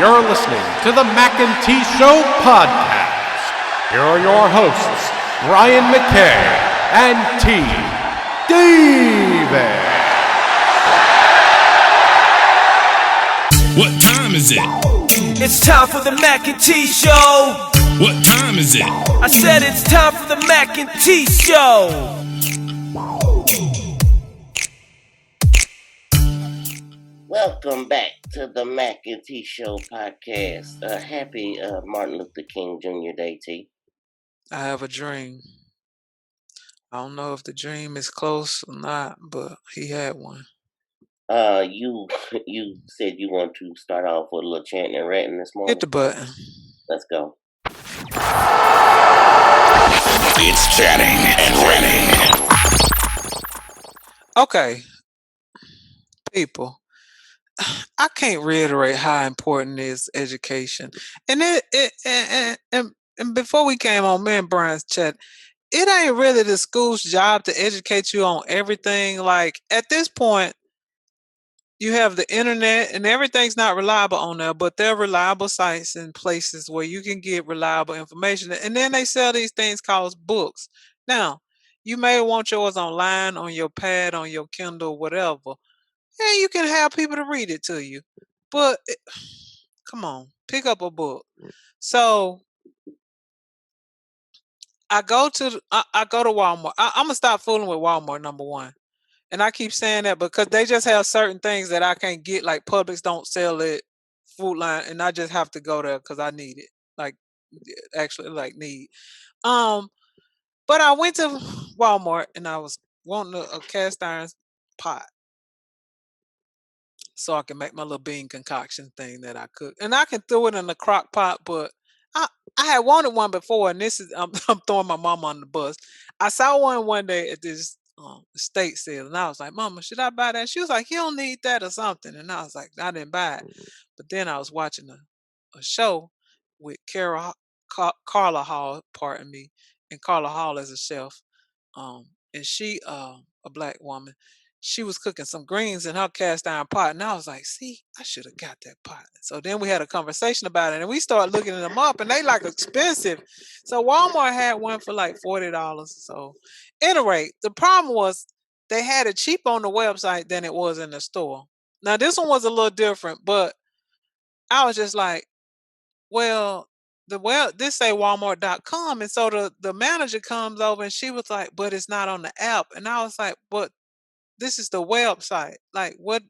you're listening to the Mackay T Show podcast. Here are your hosts, Brian Mackay and T Davis. What time is it? It's time for the Mackay T Show. What time is it? I said it's time for the Mackay T Show. Welcome back to the Mackay T Show podcast. Happy Martin Luther King Jr. Day, T. I have a dream. I don't know if the dream is close or not, but he had one. You said you want to start off with a little chanting and ranting this morning. Hit the button. Let's go. It's chanting and ranting. Okay, people. I can't reiterate how important is education, and and before we came on, me and Brian's chat, it ain't really the school's job to educate you on everything. Like at this point, you have the internet, and everything's not reliable on there, but there are reliable sites and places where you can get reliable information, and then they sell these things called books. Now, you may want yours online, on your pad, on your Kindle, whatever. And you can have people to read it to you. But come on, pick up a book. So I go to Walmart. I'm gonna stop fooling with Walmart, number one. And I keep saying that because they just have certain things that I can't get. Like Publix don't sell it, Food Line, and I just have to go there because I need it. Like actually, like need. But I went to Walmart and I was wanting a cast iron pot, so I can make my little bean concoction thing that I cook. And I can throw it in the crock pot, but I had wanted one before, and this is I'm throwing my mama on the bus. I saw one day at this estate sale, and I was like, Mama, should I buy that? She was like, you don't need that or something. And I was like, I didn't buy it. But then I was watching a show with Carla Hall, pardon me, and Carla Hall is a chef. And she a black woman. She was cooking some greens in her cast iron pot, and I was like, see, I should have got that pot. So then we had a conversation about it, and we started looking them up, and they like expensive. So Walmart had one for like $40. So anyway, the problem was they had it cheaper on the website than it was in the store. Now this one was a little different, but I was just like, well, this say Walmart.com, and so the manager comes over and she was like, but it's not on the app. And I was like, but this is the website. Like what?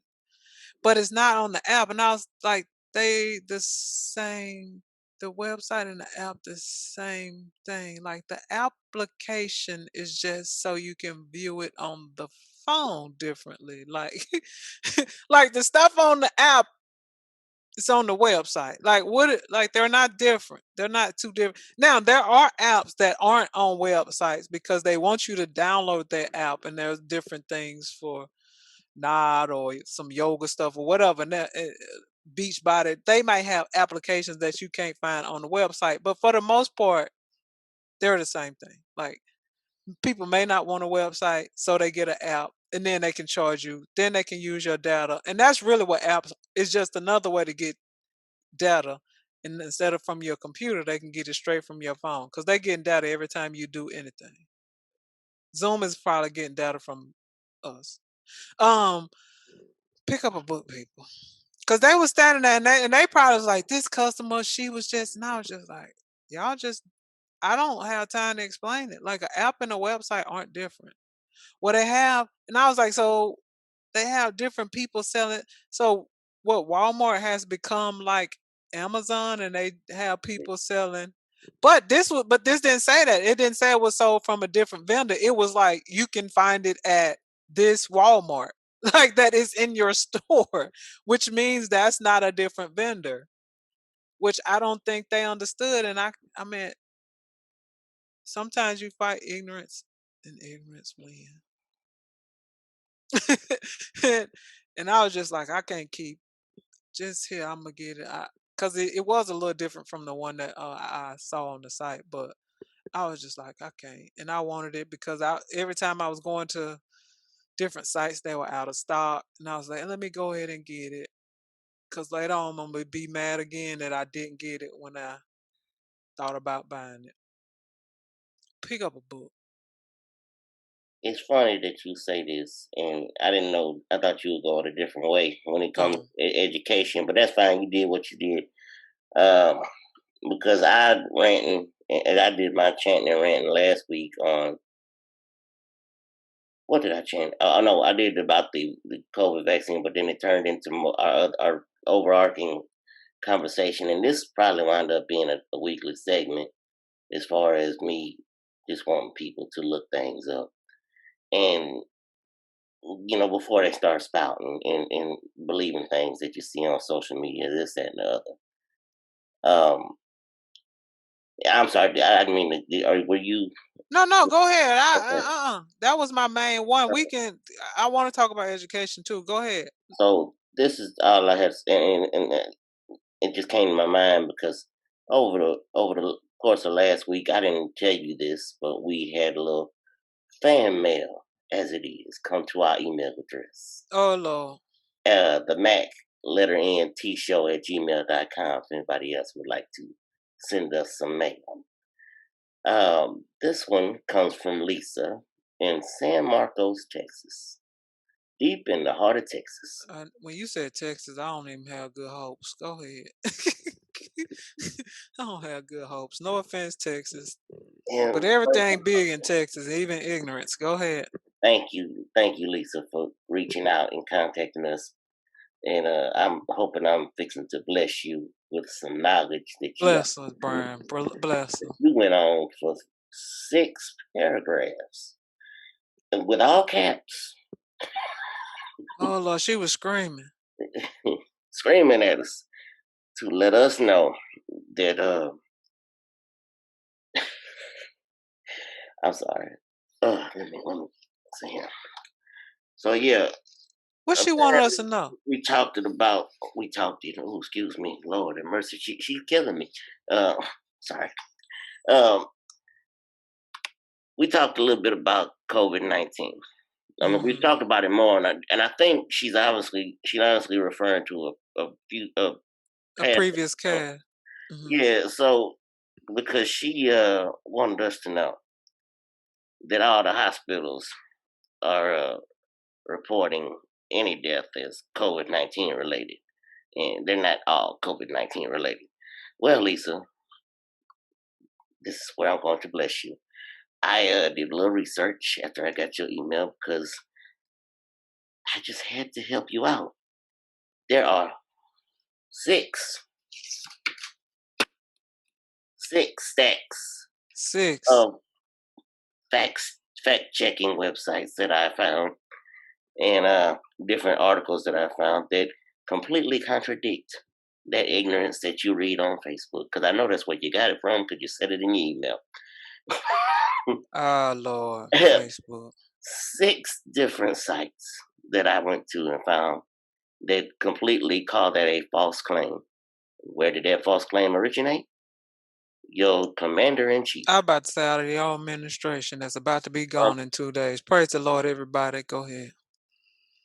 But it's not on the app. And I was like, they the same. The website and the app the same thing. Like the application is just so you can view it on the phone differently. Like like the stuff on the app, it's on the website. Like like they're not different. They're not too different. Now there are apps that aren't on websites because they want you to download that app, and there's different things for Nod or some yoga stuff or whatever. And Beachbody, they might have applications that you can't find on the website, but for the most part, they're the same thing. Like people may not want a website, so they get an app, and then they can charge you. Then they can use your data, and that's really what apps is. Just another way to get data, and instead of from your computer, they can get it straight from your phone because they're getting data every time you do anything. Zoom is probably getting data from us. Um, Pick up a book, people, because they were standing there, and they probably was like, this customer, she was just, and I was just like, y'all just, I don't have time to explain it. Like an app and a website aren't different. What they have, and I was like, so they have different people selling. So what Walmart has become like Amazon, and they have people selling. But this didn't say that. It didn't say it was sold from a different vendor. It was like you can find it at this Walmart, like that is in your store, which means that's not a different vendor. Which I don't think they understood. And I mean, sometimes you fight ignorance, and ignorance wins. and, and I was just like, I can't keep just here. I'm gonna get it because it was a little different from the one that I saw on the site, but I was just like, I can't, and I wanted it because every time I was going to different sites, they were out of stock, and I was like, let me go ahead and get it. because later on I'm gonna be mad again that I didn't get it when I thought about buying it. Pick up a book. It's funny that you say this, and I didn't know. I thought you would go a different way when it comes Oh, to education, but that's fine. You did what you did. Um, because I ranting and I did my chanting and ranting last week on what did I chant? Oh no, I did about the COVID vaccine, but then it turned into our overarching conversation, and this probably wound up being a weekly segment as far as me just wanting people to look things up and before they start spouting and believing things that you see on social media, this, that, and the other. I'm sorry, I didn't mean to. Were you no, go ahead. okay? That was my main one. We can. I want to talk about education too. Go ahead. So this is all I have, and it just came to my mind because over the course of last week, I didn't tell you this, but we had a little fan mail, as it is, come to our email address. Oh Lord. The Mac letter N T show at gmail.com if anybody else would like to send us some mail. This one comes from Lisa in San Marcos, Texas, deep in the heart of Texas. When you said Texas, I don't even have good hopes. Go ahead. I don't have good hopes. No offense, Texas, but And everything big in Texas, even ignorance. Go ahead. thank you, Lisa, for reaching out and contacting us. And I'm hoping I'm fixing to bless you with some knowledge that Bless us, Brian. Bless us. you went on for 6 paragraphs and with all caps, Oh Lord, she was screaming. screaming at us to let us know that I'm sorry. Let me see here. So yeah, What she wanted us apparently to know? we talked, excuse me, Lord have mercy, she's killing me. Uh Sorry. Um we talked a little bit about COVID-19. I mean, we've Hmm. talked about it more, and I think she's honestly referring to a few A past previous episodes. cast. Hmm. Yeah, so because she wanted us to know that all the hospitals are reporting any death as COVID-19 related, and they're not all COVID-19 related. Well, Lisa, this is where I'm going to bless you. I did a little research after I got your email because I just had to help you out. There are six stacks 6. of fact checking websites that I found and different articles that I found that completely contradict that ignorance that you read on Facebook. Because I know that's where you got it from because you said it in your email. Ah Lord, Facebook. 6 different sites that I went to and found that completely call that a false claim. Where did that false claim originate? Your commander in chief. I about to say out of the old administration that's about to be From, gone in 2 days. Praise the Lord, everybody. Go ahead.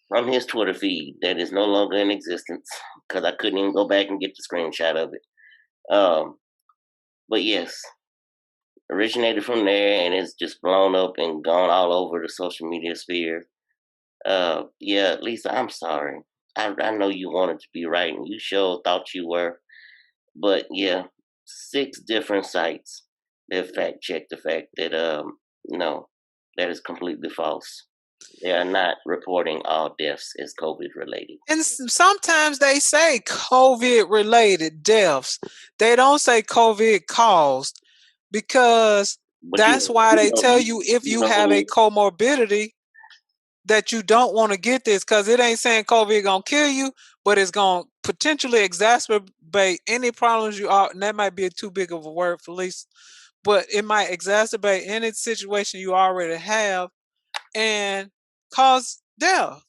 from his Twitter feed that is no longer in existence because I couldn't even go back and get the screenshot of it. But yes, originated from there and it's just blown up and gone all over the social media sphere. Yeah, Lisa, I'm sorry. I know you wanted to be right and you sure thought you were. But yeah, 6 different sites that fact checked the fact that no, that is completely false. They are not reporting all deaths as COVID related. And sometimes they say COVID related deaths. They don't say COVID caused because But that's why they tell you if you you know have a who comorbidity that you don't want to get this because it ain't saying COVID gonna kill you, but it's gonna potentially exacerbate any problems you are. And that might be too big of a word for Lisa, but it might exacerbate any situation you already have and cause death.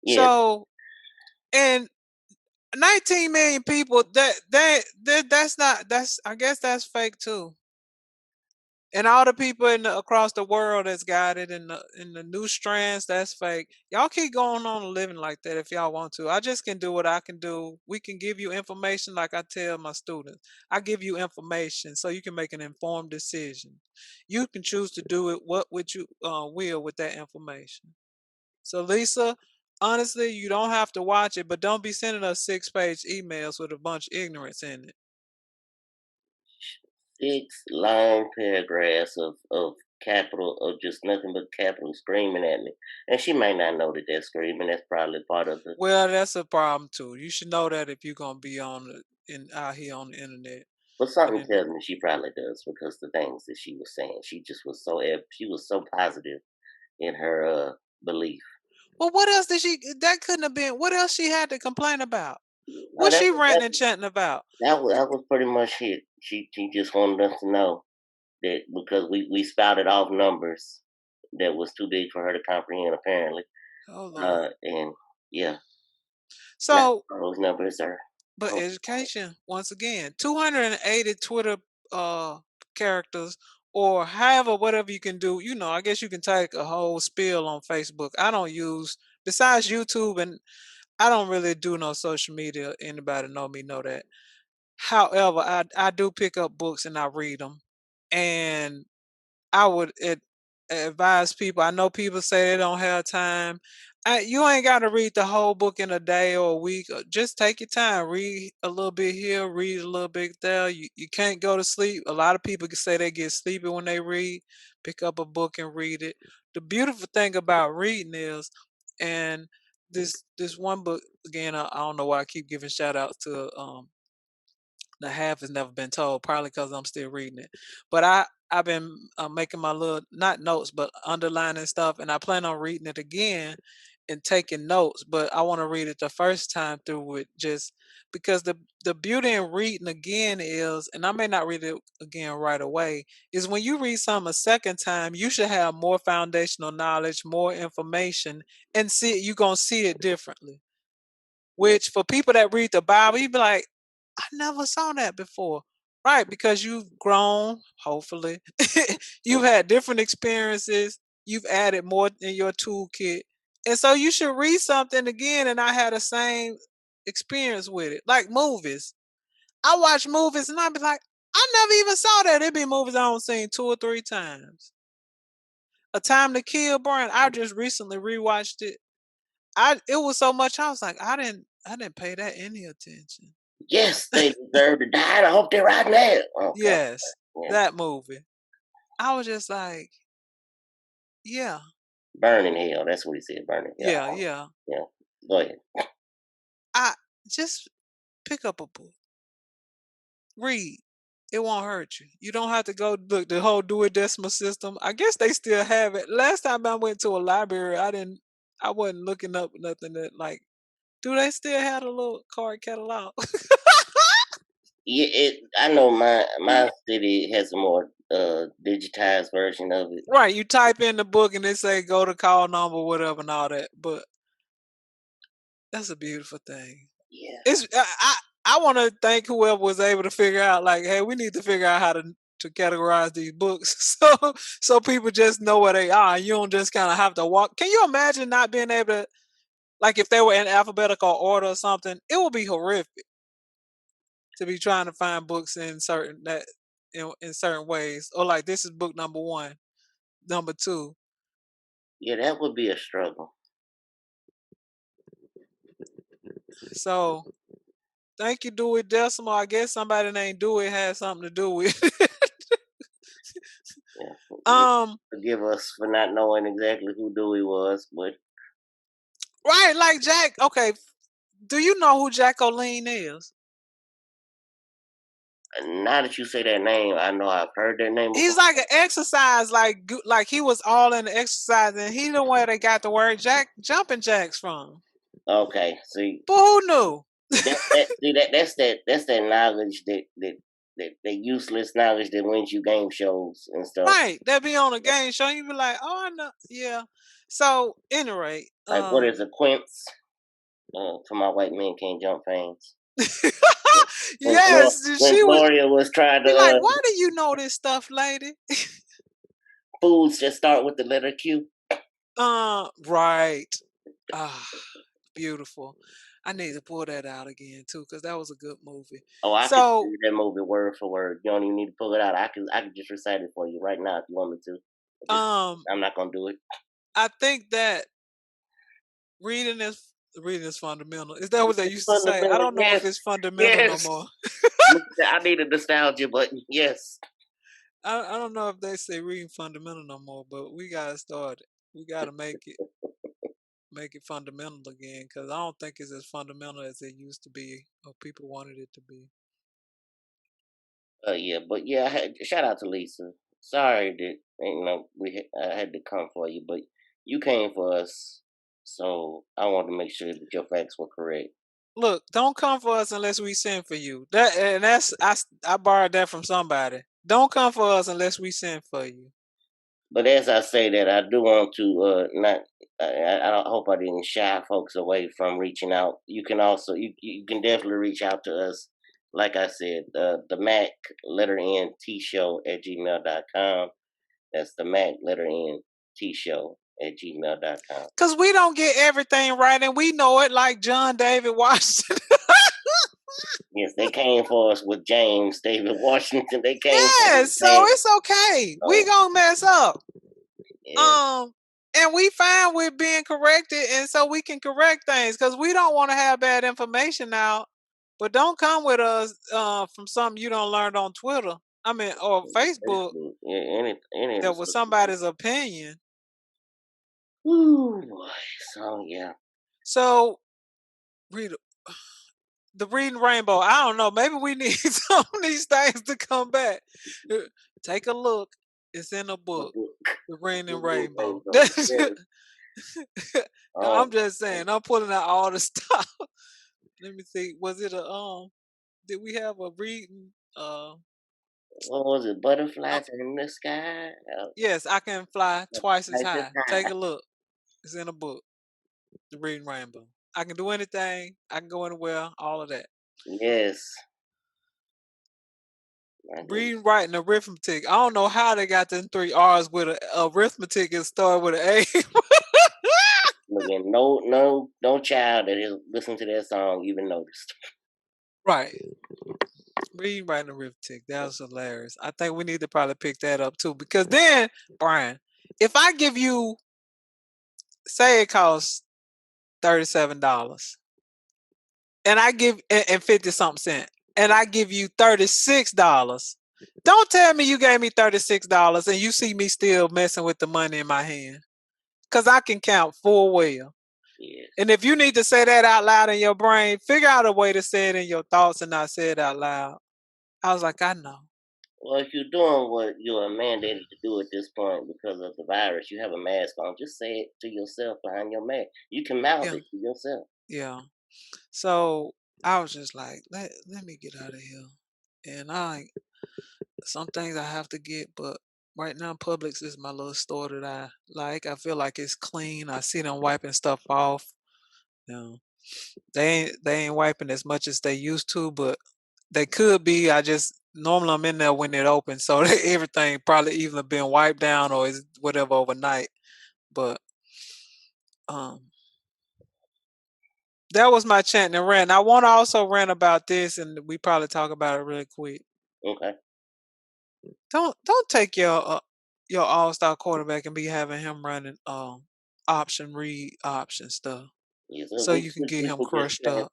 yeah, So, and 19 million people that's not, that's, I guess that's fake too. And all the people across the world that's got it in the new strands, that's fake. Y'all keep going on and living like that if y'all want to. I just can do what I can do. We can give you information like I tell my students. I give you information so you can make an informed decision. You can choose to do it what would you will with that information. So Lisa, honestly, you don't have to watch it, but don't be sending us 6-page emails with a bunch of ignorance in it. 6 long paragraphs of capital, of just nothing but capital screaming at me. And she might not know that they're screaming. That's probably part of the. Well, that's a problem too. You should know that if you're gonna be on out here on the internet. But But something anyway. tells me she probably does, because the things that she was saying, she just was so she was so positive in her belief. Well, what else did she? That couldn't have been. What else she had to complain about? No, What's she ranting and chanting about? that was pretty much it. She just wanted us to know that, because we spouted off numbers that was too big for her to comprehend, apparently. Oh Lord. And yeah, not So, all those numbers are. but education once again, 280 Twitter uh characters or however whatever you can do. You know, I guess you can take a whole spiel on Facebook. I don't use besides YouTube, and I don't really do no social media. Anybody know me know that. However, I do pick up books and I read them, and I would advise people. I know people say they don't have time. You ain't got to read the whole book in a day or a week. Just take your time. Read a little bit here, read a little bit there. You can't go to sleep. A lot of people can say they get sleepy when they read. Pick up a book and read it. The beautiful thing about reading is, and this one book again, I don't know why I keep giving shout outs to the half has never been told, probably because I'm still reading it. But I've been making my little not notes, but underlining stuff, and I plan on reading it again and taking notes. But I want to read it the first time through with just because the beauty in reading again is, and I may not read it again right away, is when you read something a second time, you should have more foundational knowledge, more information, and see you're gonna see it differently. Which for people that read the Bible, you'd be like, I never saw that before. Right, because you've grown, hopefully. You've had different experiences. You've added more in your toolkit. And so you should read something again and I had the same experience with it. Like movies. I watch movies and I'd be like, I never even saw that. It'd be movies I don't seen 2 or 3 times. A Time to Kill, Brian. I just recently rewatched it. It was so much I was like, I didn't pay that any attention. Yes, they deserve to die. And I hope they're right now. Okay. Yes, Yeah. that movie. I was just like, yeah, Burning hell. That's what he said. Burning hell. yeah. Yeah. Go ahead. I just pick up a book, read. It won't hurt you. You don't have to go look the whole Dewey Decimal System. I guess they still have it. Last time I went to a library, I wasn't looking up nothing that like. Do they still have a little card catalog? Yeah, I know my city has a more digitized version of it. Right, you type in the book and they say go to call number, whatever, and all that. But that's a beautiful thing. Yeah. It's I want to thank whoever was able to figure out like, hey, we need to figure out how to categorize these books so people just know where they are. You don't just kind of have to walk. Can you imagine not being able to like if they were in alphabetical order or something? It would be horrific to be trying to find books in certain ways. Or like this is book number 1, number 2. Yeah, that would be a struggle. So thank you, Dewey Decimal. I guess somebody named Dewey had something to do with it. Yeah. Forgive us for not knowing exactly who Dewey was, but Right, like Jack. Okay, do you know who Jack O'Lean is? now that you say that name, I know I've heard that name before. He's like an exercise, like he was all in the exercise, and he the one they got the word Jack jumping jacks from. Okay, see, But who knew? that's that knowledge that useless knowledge that wins you game shows and stuff. Right, that be on a game show. You be like, oh, I know, yeah. So, anyway, Like what is a quince? To my white men can't jump fans. Yes, When she was Gloria was trying be like, to why do you know this stuff, lady? foods just start with the letter Q. Right. Ah, beautiful. I need to pull that out again too, because that was a good movie. Oh, I could So, do that movie word for word. You don't even need to pull it out. I can just recite it for you right now if you want me to. Just, um, I'm not gonna do it. I think that reading is reading is fundamental. Is that what they used to say? I Fundamental, don't know if yes, it's fundamental no yes. more. I need a nostalgia button. Yes. I don't know if they say reading fundamental no more, but we gotta start it. We gotta make it fundamental again, because I don't think it's as fundamental as it used to be, or people wanted it to be. Yeah, but yeah, shout out to Lisa. Sorry that I had to come for you, but you came for us, so I wanted to make sure that your facts were correct. Look, don't come for us unless we send for you. I borrowed that from somebody. Don't come for us unless we send for you. But as I say that, I do want to not. I hope I didn't shy folks away from reaching out. You can also you can definitely reach out to us. Like I said, the Mac letter N T show at gmail.com. That's the Mac letter N T show at gmail.com. Cause we don't get everything right, and we know it, like John David Washington. Yes, they came for us with James David Washington. They came for us Yes, with so James. it's okay. We Oh, gonna mess up. yeah. And we fine with being corrected, and so we can correct things, because we don't want to have bad information out. But don't come with us from something you don't learn on Twitter. I mean, or Facebook, Facebook, yeah, any of the that was social media. somebody's opinion. Ooh, boy. So yeah. So read the Reading Rainbow. I don't know. Maybe we need some of these things to come back. Uh, Take a look. It's in a The book. book. The The Reading book Rainbow. rainbow. Yes. No, Um, I'm just saying. I'm pulling out all the stuff. Let me see. Was it a Did we have a reading? what was it? Oh, Butterflies in the sky. yes, I can fly twice as Like this high. Take high. a look. It's in a book. The Reading Rainbow. I can do anything. I can go anywhere. All of that. Yes. I did. Reading, writing, arithmetic. I don't know how they got them three R's with a arithmetic and start with an A. Look, and no child that is listening to that song even noticed. Right. Reading, writing, arithmetic. That was hilarious. I think we need to probably pick that up too. Because then, Brian, if I give you, say it costs $37, and I give and 50 something cent, and I give you $36. Don't tell me you gave me $36 and you see me still messing with the money in my hand. Cause I can count full well. Yes. And if you need to say that out loud in your brain, figure out a way to say it in your thoughts and not say it out loud. I was like, I know. Well, if you're doing what you are mandated to do at this point because of the virus, you have a mask on. Just say it to yourself behind your mask. You can mouth Yeah. it to yourself. Yeah. So I was just like, let me get out of here. And some things I have to get, but right now Publix is my little store that I like. I feel like it's clean. I see them wiping stuff off. You know, they ain't wiping as much as they used to, but they could be. I just normally I'm in there when it opens, so everything probably either been wiped down or is whatever overnight. But um, that was my chant and rant. I want to also rant about this, and we probably talk about it really quick. Okay. Don't take your all star quarterback and be having him running option read option stuff, Yeah, so so you can get we him could just crushed up.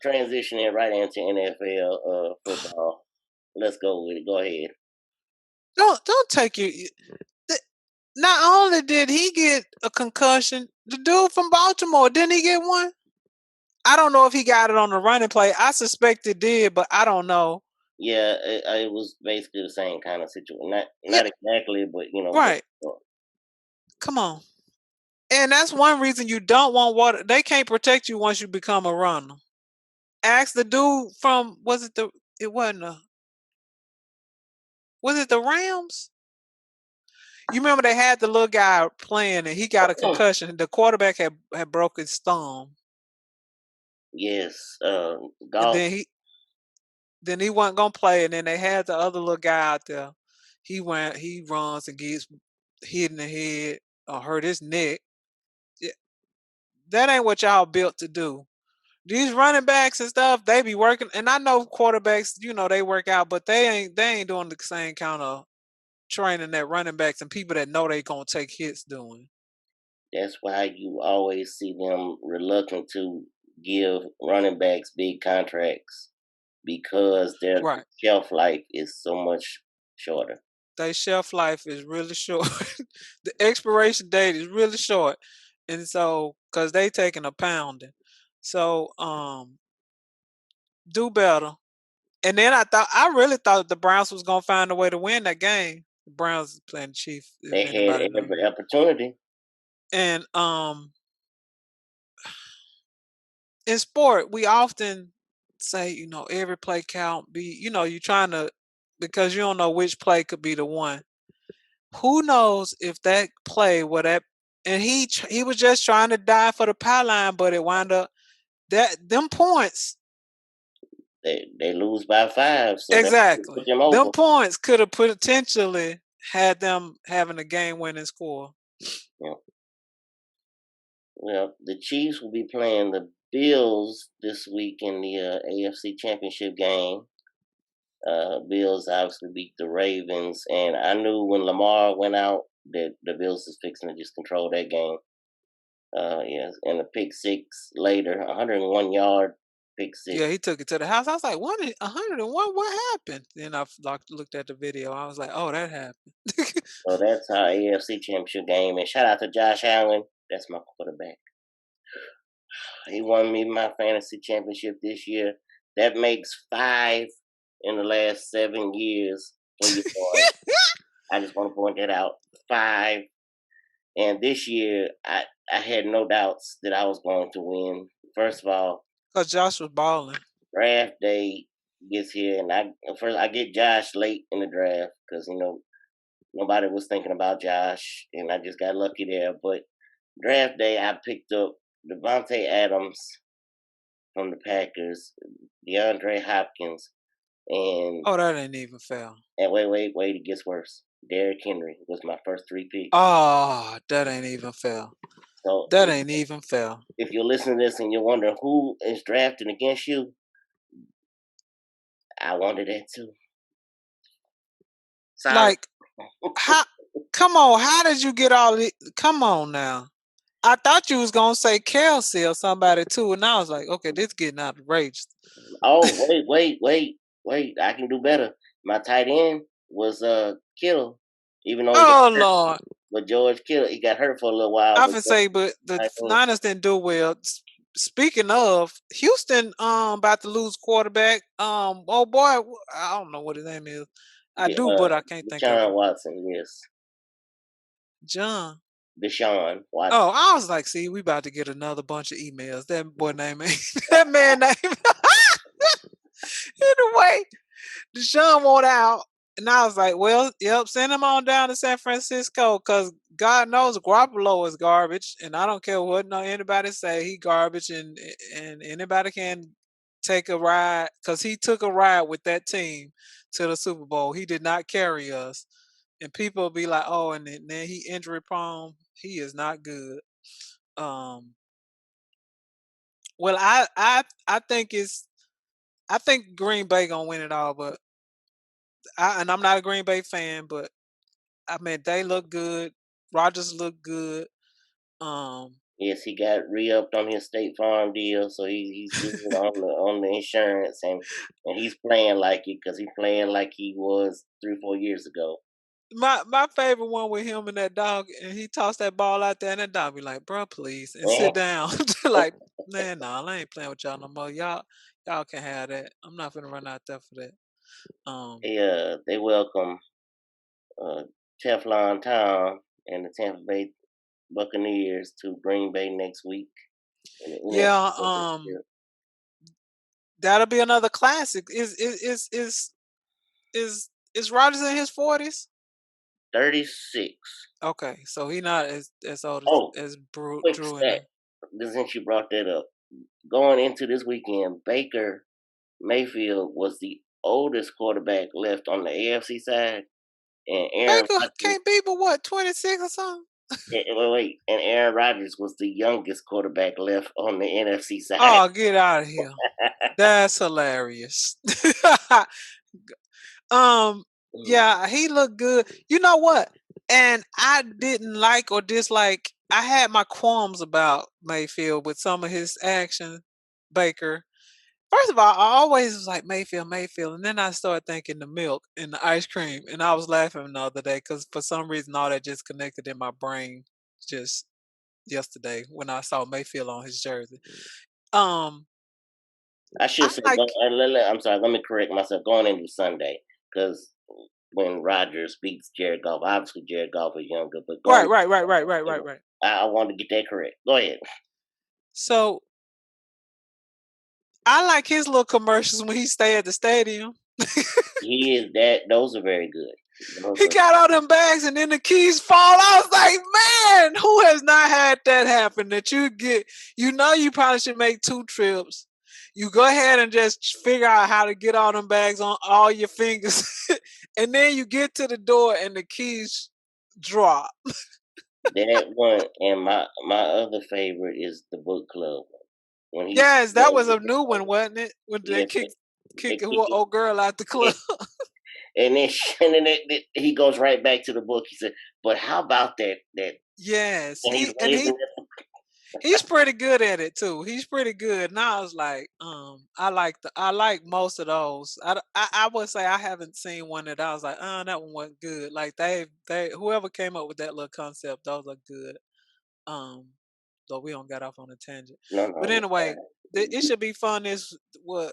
transitioning right into NFL football. Let's go with it. Go ahead. Don't take your. th- Not only did he get a concussion, the dude from Baltimore didn't he get one? I don't know if he got it on the running play. I suspect it did, but I don't know. Yeah, it was basically the same kind of situation. Yeah, Not exactly, but right. Come on. And that's one reason you don't want water. They can't protect you once you become a runner. Ask the dude from it wasn't was it the Rams? You remember they had the little guy playing and he got a concussion. The quarterback had broke his thumb. Yes, and golf. then he wasn't gonna play, and then they had the other little guy out there. He runs and gets hit in the head or hurt his neck. Yeah, that ain't what y'all built to do. These running backs and stuff, they be working, and I know quarterbacks, they work out, but they ain't doing the same kind of training that running backs and people that know they gonna take hits doing. That's why you always see them reluctant to give running backs big contracts because their Right. shelf life is so much shorter. Their shelf life is really short. The expiration date is really short. And so, cause they taking a pounding. So, do better. And then I really thought the Browns was gonna find a way to win that game. The Browns is playing the Chiefs, if They had anybody know. every opportunity. And in sport, we often say, every play count. You trying to, because you don't know which play could be the one. Who knows if that play would that, and he was just trying to die for the pie line, but it wound up that them points. They lose by 5, so that put Exactly. them Them over. points could have potentially had them having a game winning score. Yeah. Well, the Chiefs will be playing the Bills this week in the AFC Championship game. Bills obviously beat the Ravens, and I knew when Lamar went out that the Bills was fixing to just control that game. Yes, and a pick six later, 101-yard pick six. Yeah, he took it to the house. I was like, 101? What happened? Then I looked at the video. I was like, oh, that happened. So that's our AFC Championship game. And shout out to Josh Allen. That's my quarterback. He won me my fantasy championship this year. That makes 5 in the last 7 years for you boys. I just want to point that out. 5. And this year, I had no doubts that I was going to win. First of all, Because Josh was balling. draft day gets here, and I get Josh late in the draft because nobody was thinking about Josh, and I just got lucky there. But draft day, I picked up Devontae Adams from the Packers, DeAndre Hopkins, and Oh, that ain't even fair. wait, it gets worse. Derrick Henry was my first 3 picks. Oh, that ain't even fair. So That ain't even fair. if you're listening to this and you're wondering who is drafting against you, I wanted that too. Sorry. Like, how? Come on, how did you get all this? Come on now. I thought you was gonna say Kelsey or somebody too, and I was like, okay, this getting outrageous. Oh, wait! I can do better. My tight end was Kittle, even though he got Oh hurt. Lord, But George Kittle, he got hurt for a little while. I But would say, but the tight end. Niners didn't do well. Speaking of, Houston about to lose quarterback. Oh boy, I don't know what his name is. I The, do, but I can't think of Deshaun him. Watson, yes, John. Deshaun Watson. Oh, I was like, see, we about to get another bunch of emails. That boy name ain't that man name. Anyway, Deshaun went out, and I was like, well, yep, send him on down to San Francisco, because God knows Garoppolo is garbage, and I don't care what anybody say, he garbage, and anybody can take a ride, because he took a ride with that team to the Super Bowl. He did not carry us, and people be like, oh, and then he injury prone. He is not good. Well, I think I think Green Bay gonna win it all, but I'm not a Green Bay fan, but I mean they look good. Rogers look good. Um, Yes, he got re-upped on his State Farm deal, so he's good on the insurance, and he's playing like it because he's playing like he was 3-4 years ago. my favorite one with him and that dog, and he tossed that ball out there, and that dog be like, "Bro, please," and sit down. Like, man, nah, I ain't playing with y'all no more. Y'all can have that. I'm not gonna run out there for that. They welcome uh, Teflon Tom and the Tampa Bay Buccaneers to Green Bay next week. In the NFC Yeah, Championship. that'll be another classic. Is Rogers in his 40s? 36. Okay, so he not as old Oh, as quick Drew and stat. them. Since you brought that up, going into this weekend, Baker Mayfield was the oldest quarterback left on the AFC side, and Aaron Baker Rodgers. can't be but what, 26 or something? Wait, and Aaron Rodgers was the youngest quarterback left on the NFC side. Oh, get out of here. That's hilarious. Yeah, he looked good. You know what? And I didn't like or dislike. I had my qualms about Mayfield with some of his action, Baker. First of all, I always was like Mayfield, Mayfield, and then I started thinking the milk and the ice cream, and I was laughing the other day because for some reason all that just connected in my brain just yesterday when I saw Mayfield on his jersey. I should I say, like I'm sorry, let me correct myself. Going into Sunday, because when Rodgers beats Jared Goff, obviously Jared Goff is younger, but right, going, right. I wanted to get that correct. Go ahead. So I like his little commercials when he stay at the stadium. He is that. Those are very good. He got all them bags and then the keys fall. I was like, man, who has not had that happen? That you get, you probably should make 2 trips. You go ahead and just figure out how to get all them bags on all your fingers. And then you get to the door and the keys drop. That one, and my other favorite is the book club one. When he's Yes, that was a new one, wasn't it? When they yes, kick they kick a old girl out the club. and then and then he goes right back to the book. He said, "But how about that?" Yes, And he's raising he's pretty good at it too. He's pretty good. And I was like, I like most of those. I would say I haven't seen one that I was like, that one wasn't good. Like they whoever came up with that little concept, those are good. Um, though we don't get off on a tangent. But no. anyway, it should be fun this what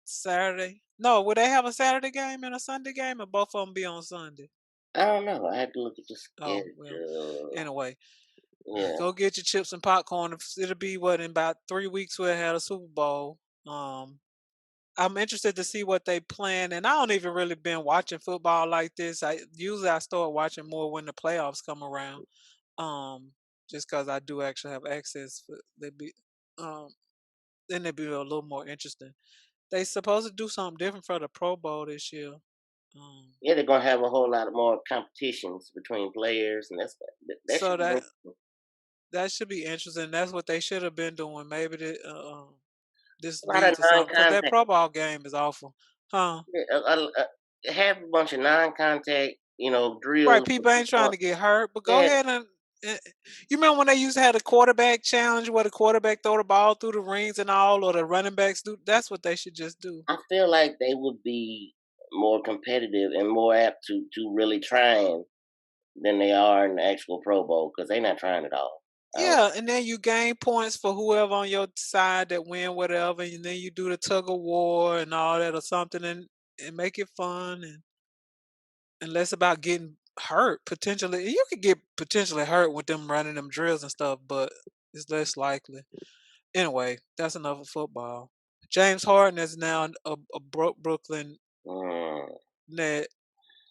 Saturday. No, would they have a Saturday game and a Sunday game, or both of them be on Sunday? I don't know. I had to look at the Oh well. schedule. Anyway, Yeah, go get your chips and popcorn. It'll be what in about 3 weeks we'll have a Super Bowl. I'm interested to see what they plan, and I don't even really been watching football like this. I start watching more when the playoffs come around. Um, just because I do actually have access, they be um then it'd be a little more interesting. They supposed to do something different for the Pro Bowl this year. Um, yeah. They're gonna have a whole lot more competitions between players, and that so should be that should be interesting. That's what they should have been doing. Maybe this a lot lead of to something because that non-contact. Pro Bowl game is awful, huh? Have a bunch of non-contact, Right, drills. people ain't trying to get hurt, but go Yeah, ahead and. You remember when they used to have the quarterback challenge where the quarterback throw the ball through the rings and all, or the running backs do? That's what they should just do. I feel like they would be more competitive and more apt to really trying than they are in the actual Pro Bowl because they're not trying at all. I don't, Yeah, and then you gain points for whoever on your side that win whatever, and then you do the tug of war and all that or something, and make it fun and less about getting hurt potentially. You could get potentially hurt with them running them drills and stuff, but it's less likely. Anyway, that's enough of football. James Harden is now a Brooklyn mm. net.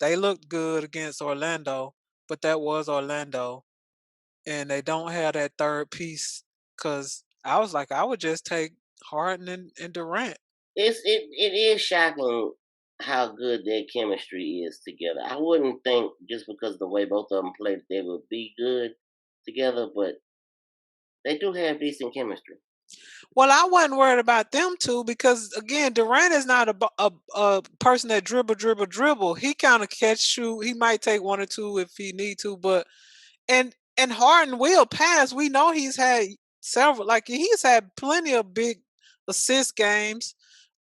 They looked good against Orlando, but that was Orlando, and they don't have that third piece. Cause I was like, I would just take Harden and Durant. It is shocking how good their chemistry is together. I wouldn't think just because of the way both of them play that they would be good together, but they do have decent chemistry. Well, I wasn't worried about them two because again, Durant is not a person that dribble. He kind of catch shoot. He might take one or two if he need to, but and Harden will pass. We know he's had several, like he's had plenty of big assist games,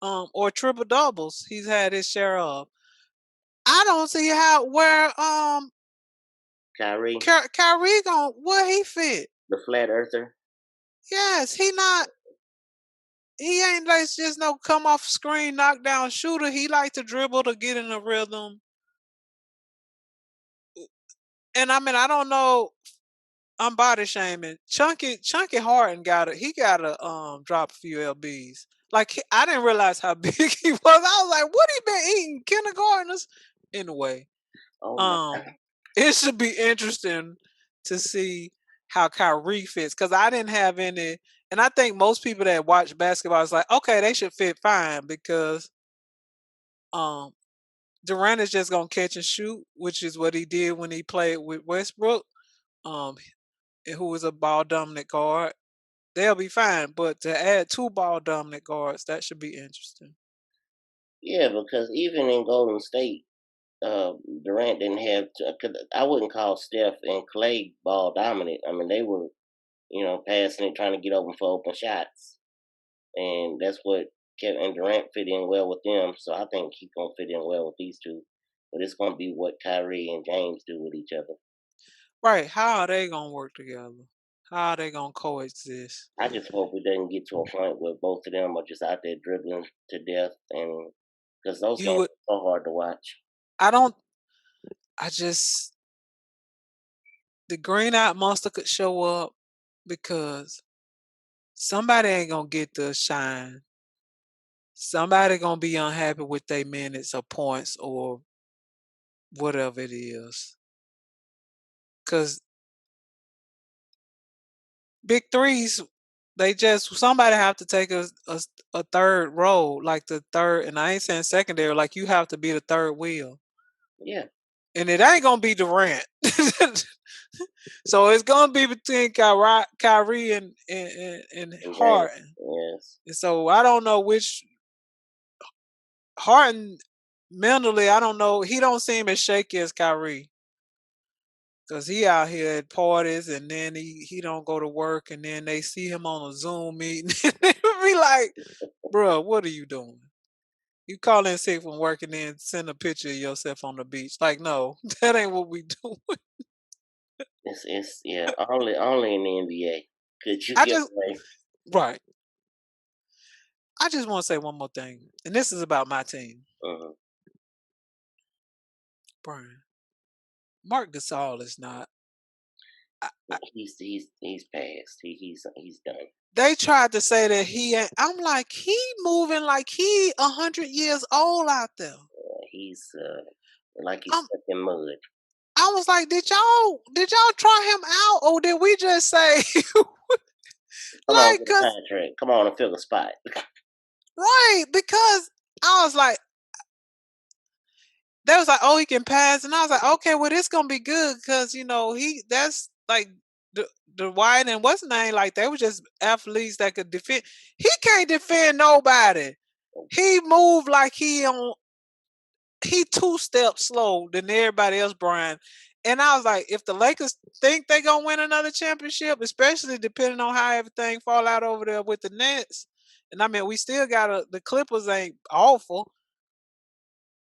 or triple doubles. He's had his share of. I don't see how where Kyrie, Kyrie going where he fit. the flat earther. Yes, he not. He ain't like just no come off screen knockdown shooter. He like to dribble to get in a rhythm. And I mean, I don't know. I'm body shaming. Chunky Harden got it. He got to drop a few lbs. Like I didn't realize how big he was. I was like, what he been eating? Kindergartners? Anyway, Oh my! um, it should be interesting to see. how Kyrie fits, because I didn't have any, and I think most people that watch basketball is like, okay, they should fit fine because um Durant is just gonna catch and shoot, which is what he did when he played with Westbrook, um, who was a ball dominant guard. They'll be fine, but to add two ball dominant guards, that should be interesting. Yeah, because even in Golden State, uh, Durant didn't have. I wouldn't call Steph and Clay ball dominant. I mean, they were, passing it, trying to get open for open shots, and that's what Kevin and Durant fit in well with them. So I think he's gonna fit in well with these two. But it's gonna be what Kyrie and James do with each other. Right? How are they gonna work together? How are they gonna coexist? I just hope it doesn't get to a point where both of them are just out there dribbling to death, and because those You games would. are so hard to watch. I don't. I just the green eyed monster could show up because somebody ain't gonna get the shine. Somebody gonna be unhappy with their minutes or points or whatever it is. Cause big threes, they just somebody have to take a third role, like the third, and I ain't saying secondary, like you have to be the third wheel. Yeah, And it ain't gonna be Durant. So it's gonna be between Kyrie and and James, Harden. yes. And so I don't know which Harden mentally, I don't know. He don't seem as shaky as Kyrie. Cause he out here at parties and then he don't go to work and then they see him on a Zoom meeting and they be like, bro, what are you doing? You call in sick from work and then send a picture of yourself on the beach. Like, no, that ain't what we do. It's yeah. Only in the NBA could you I get just away. right. I just want to say one more thing. And this is about my team. Mhm. Brian. Mark Gasol is not. He's passed. He's done. They tried to say that he ain't. I'm like, he moving like he 100 years old out there. He's like he's Um, stuck in mud. I was like, did y'all try him out, or did we just say Come on, like, get a cause contract. Come on and fill the spot. right? Because I was like, they was like, oh, he can pass, and I was like, okay, well, this gonna be good because that's like the White and what's his name, like they were just athletes that could defend. He can't defend nobody. He moved like he two steps slow than everybody else, Brian. And I was like, if the Lakers think they're gonna win another championship, especially depending on how everything fall out over there with the Nets, and I mean we still got the Clippers ain't awful,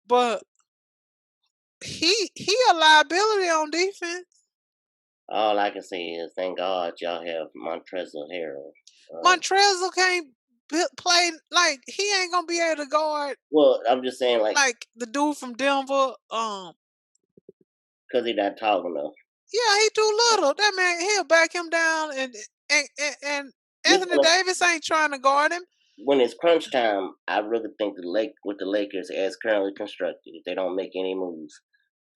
but he a liability on defense. All I can say is thank God y'all have Montrezl Harrell. Montrezl can't play, like he ain't gonna be able to guard Well, I'm just saying, like, like the dude from Denver. because he's not tall enough. Yeah, he too little. That man, he'll back him down, and Just Anthony Davis ain't trying to guard him. when it's crunch time, I really think with the Lakers as currently constructed, if they don't make any moves,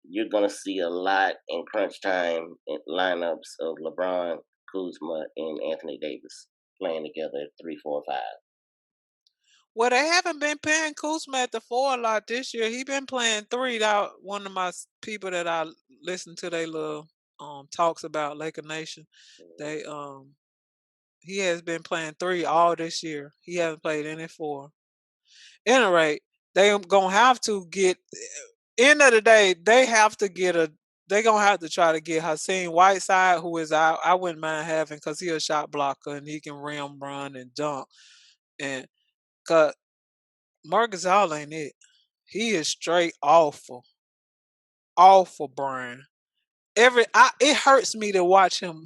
you're gonna see a lot in crunch time in lineups of LeBron, Kuzma, and Anthony Davis playing together at 3, 4, 5. Well, they haven't been paying Kuzma at the 4 a lot this year. He been playing 3. That one of my people that I listen to they little talks about Laker Nation. They he has been playing 3 all this year. He hasn't played any 4. Any rate, they gonna have to get. End of the day, they have to get a. They gonna have to try to get Hassan Whiteside, who is I wouldn't mind having because he a shot blocker and he can rim, run, and dunk. And cause Marcus All ain't it. He is straight awful, awful, Brian. It hurts me to watch him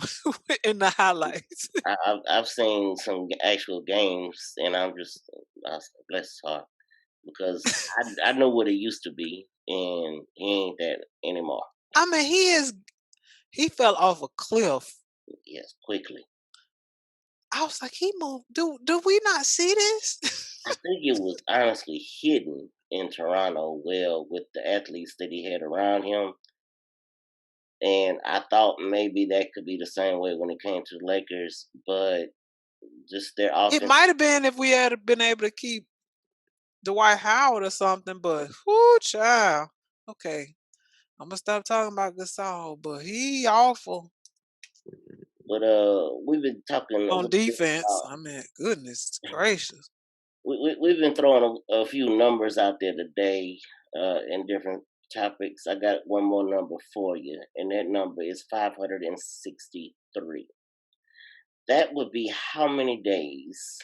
in the highlights. I've seen some actual games, and bless his heart because I know what it used to be, and he ain't that anymore. I mean, he fell off a cliff. Yes, quickly. I was like, he moved. Do we not see this? I think it was honestly hidden in Toronto well with the athletes that he had around him. And I thought maybe that could be the same way when it came to the Lakers, but just their It offense. might have been if we had been able to keep Dwight Howard or something, but whoo, child. Okay, I'm gonna stop talking about Gasol, but he awful But we've been talking a on little bit defense. about I mean, goodness gracious. we've been throwing a few numbers out there today in different topics. I got one more number for you, and that number is 563. That would be how many days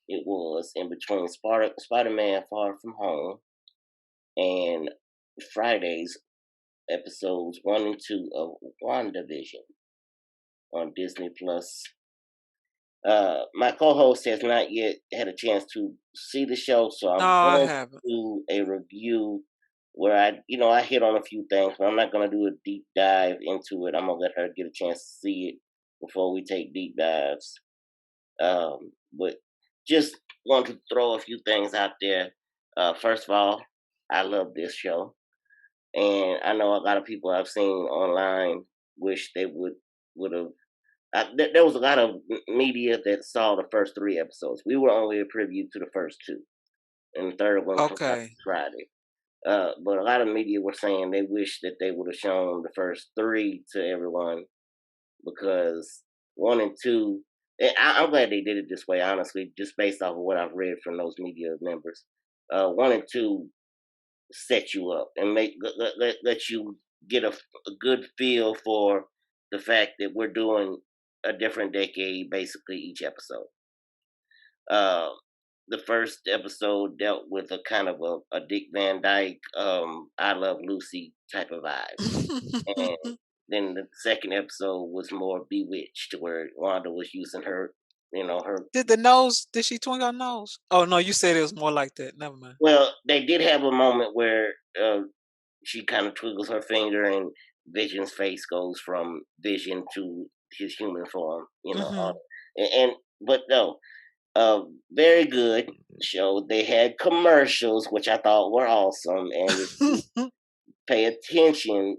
it was in between Spider-Man Far From Home and Friday's episodes 1 and 2 of WandaVision on Disney Plus. My co-host has not yet had a chance to see the show, so No, I'm I going to haven't. do a review where I hit on a few things, but I'm not going to do a deep dive into it. I'm going to let her get a chance to see it before we take deep dives. But just want to throw a few things out there. First of all, I love this show, and I know a lot of people I've seen online wish they would have. There was a lot of media that saw the first 3 episodes. We were only a preview to the first 2, and the third one comes out Okay. Friday. But a lot of media were saying they wish that they would have shown the first 3 to everyone because 1 and 2. I'm glad they did it this way, honestly, just based off of what I've read from those media members. 1 and 2 set you up and let you get a good feel for the fact that we're doing a different decade basically each episode. Uh, the first episode dealt with a kind of a Dick Van Dyke, I Love Lucy type of vibe. And then the second episode was more Bewitched, where Wanda was using her, her. Did she twinkle her nose? Oh no, you said it was more like that. Never mind. Well, they did have a moment where she kind of twiggles her finger and Vision's face goes from Vision to his human form, Hmm. but no, very good show. They had commercials, which I thought were awesome, and if you pay attention,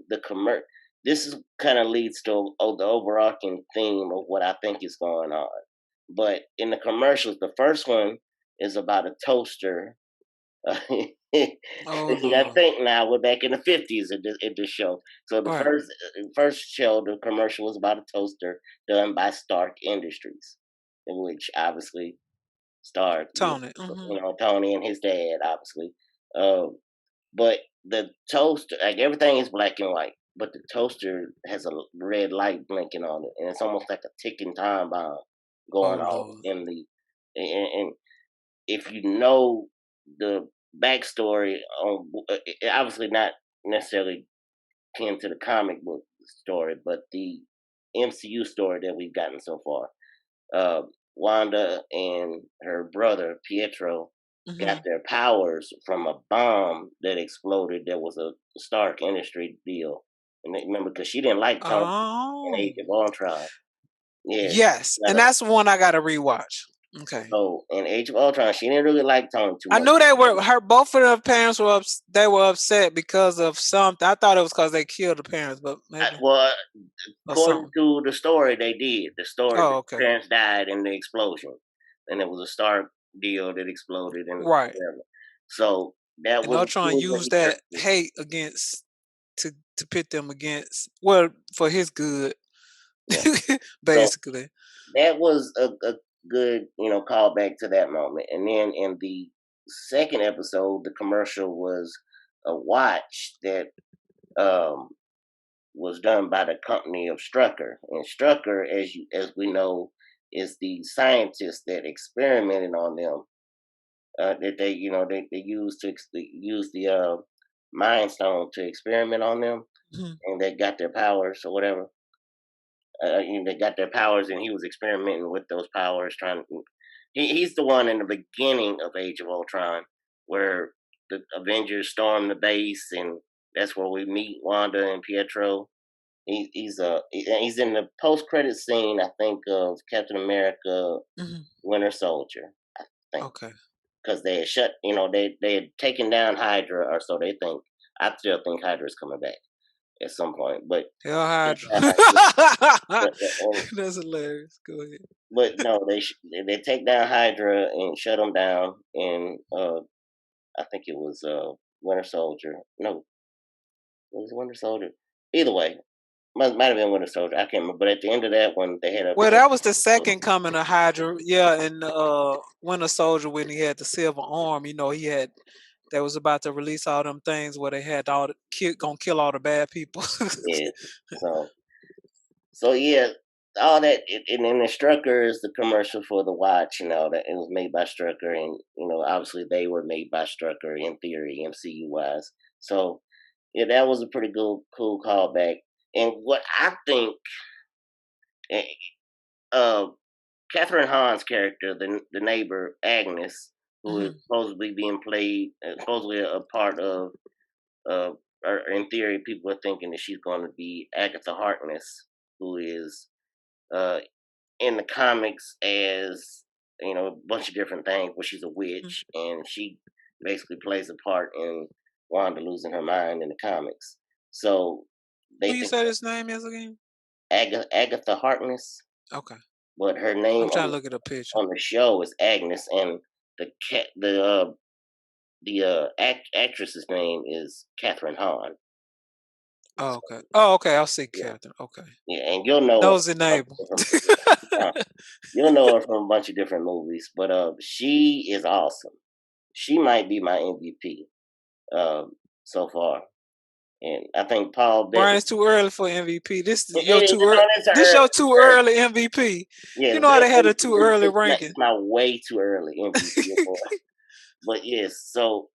this is kind of leads to the overarching theme of what I think is going on. But in the commercials, the first one is about a toaster. Oh You got to Lord. think now. We're back in the 50s at this show. So the Right. first show, the commercial was about a toaster done by Stark Industries, in which obviously starred Tony. Hmm. Tony and his dad, obviously. But the toaster, like everything is black and white, but the toaster has a red light blinking on it, and it's almost like a ticking time bomb Oh going off Lord. in the. And if you know the backstory on, obviously not necessarily kin to the comic book story, but the MCU story that we've gotten so far. Wanda and her brother Pietro Hmm. got their powers from a bomb that exploded. That was a Stark Industry deal, and remember because she didn't like Tony in Oh. Age of Ultron. Yeah, Yes, and that's one I gotta rewatch. Okay. so in Age of Ultron, she didn't really like Tony too I much. knew they were her. Both of their parents were they were upset because of something. I thought it was because they killed the parents, but maybe Well, or according something. to the story, they did. The story, Oh, the okay. parents died in the explosion, and it was a Stark deal that exploded and Right. whatever. So that And was he Ultron was used a that hero. hate against to pit them against well for his good, Yeah. So basically. that was a good, callback to that moment. And then in the second episode, the commercial was a watch that um, was done by the company of Strucker. And Strucker, as we know, is the scientist that experimented on them. That they used they used the Mind Stone to experiment on them, Mhm. and they got their powers or whatever. They got their powers, and he was experimenting with those powers, trying to. He's the one in the beginning of Age of Ultron, where the Avengers storm the base, and that's where we meet Wanda and Pietro. He's in the post credit scene, I think, of Captain America, Mhm. Winter Soldier, I think, Okay. because they had they had taken down Hydra, or so they think. I still think Hydra's coming back, at some point. But Hell Hydra. but, and, That's hilarious. Go ahead. but no, they take down Hydra and shut them down. And I think it was Winter Soldier. No, it was Winter Soldier. Either way, might have been Winter Soldier. I can't remember. But at the end of that one, they had a Well, that was the second coming of Hydra. Yeah, and Winter Soldier when he had the silver arm, he had they was about to release all them things where they had all gonna kill all the bad people. yeah. So yeah, all that, and then the Strucker is the commercial for the watch and all that. It was made by Strucker, and obviously they were made by Strucker in theory, MCU wise. So yeah, that was a pretty cool callback. And what I think, eh, Catherine Hahn's character, the neighbor Agnes, who is supposedly being played, supposedly a part of, or in theory, people are thinking that she's going to be Agatha Harkness, who is in the comics as a bunch of different things, but she's a witch, and she basically plays a part in Wanda losing her mind in the comics. So they Who you think say this name is again? Agatha Harkness, Okay. but her name I'm trying to look at a picture. on the show is Agnes, and the actress's name is Catherine Hahn. Oh, okay. Oh, okay. I'll see Catherine. Okay. Yeah, and you'll know Nosy neighbor. you'll know her from a bunch of different movies, but she is awesome. She might be my MVP so far, and I think Paul Bettany. Brian, it's too early for MVP. This is It your is, too early. This your too early MVP. Yeah, You know how they had a too early ranking. It's my way too early MVP. But yes, so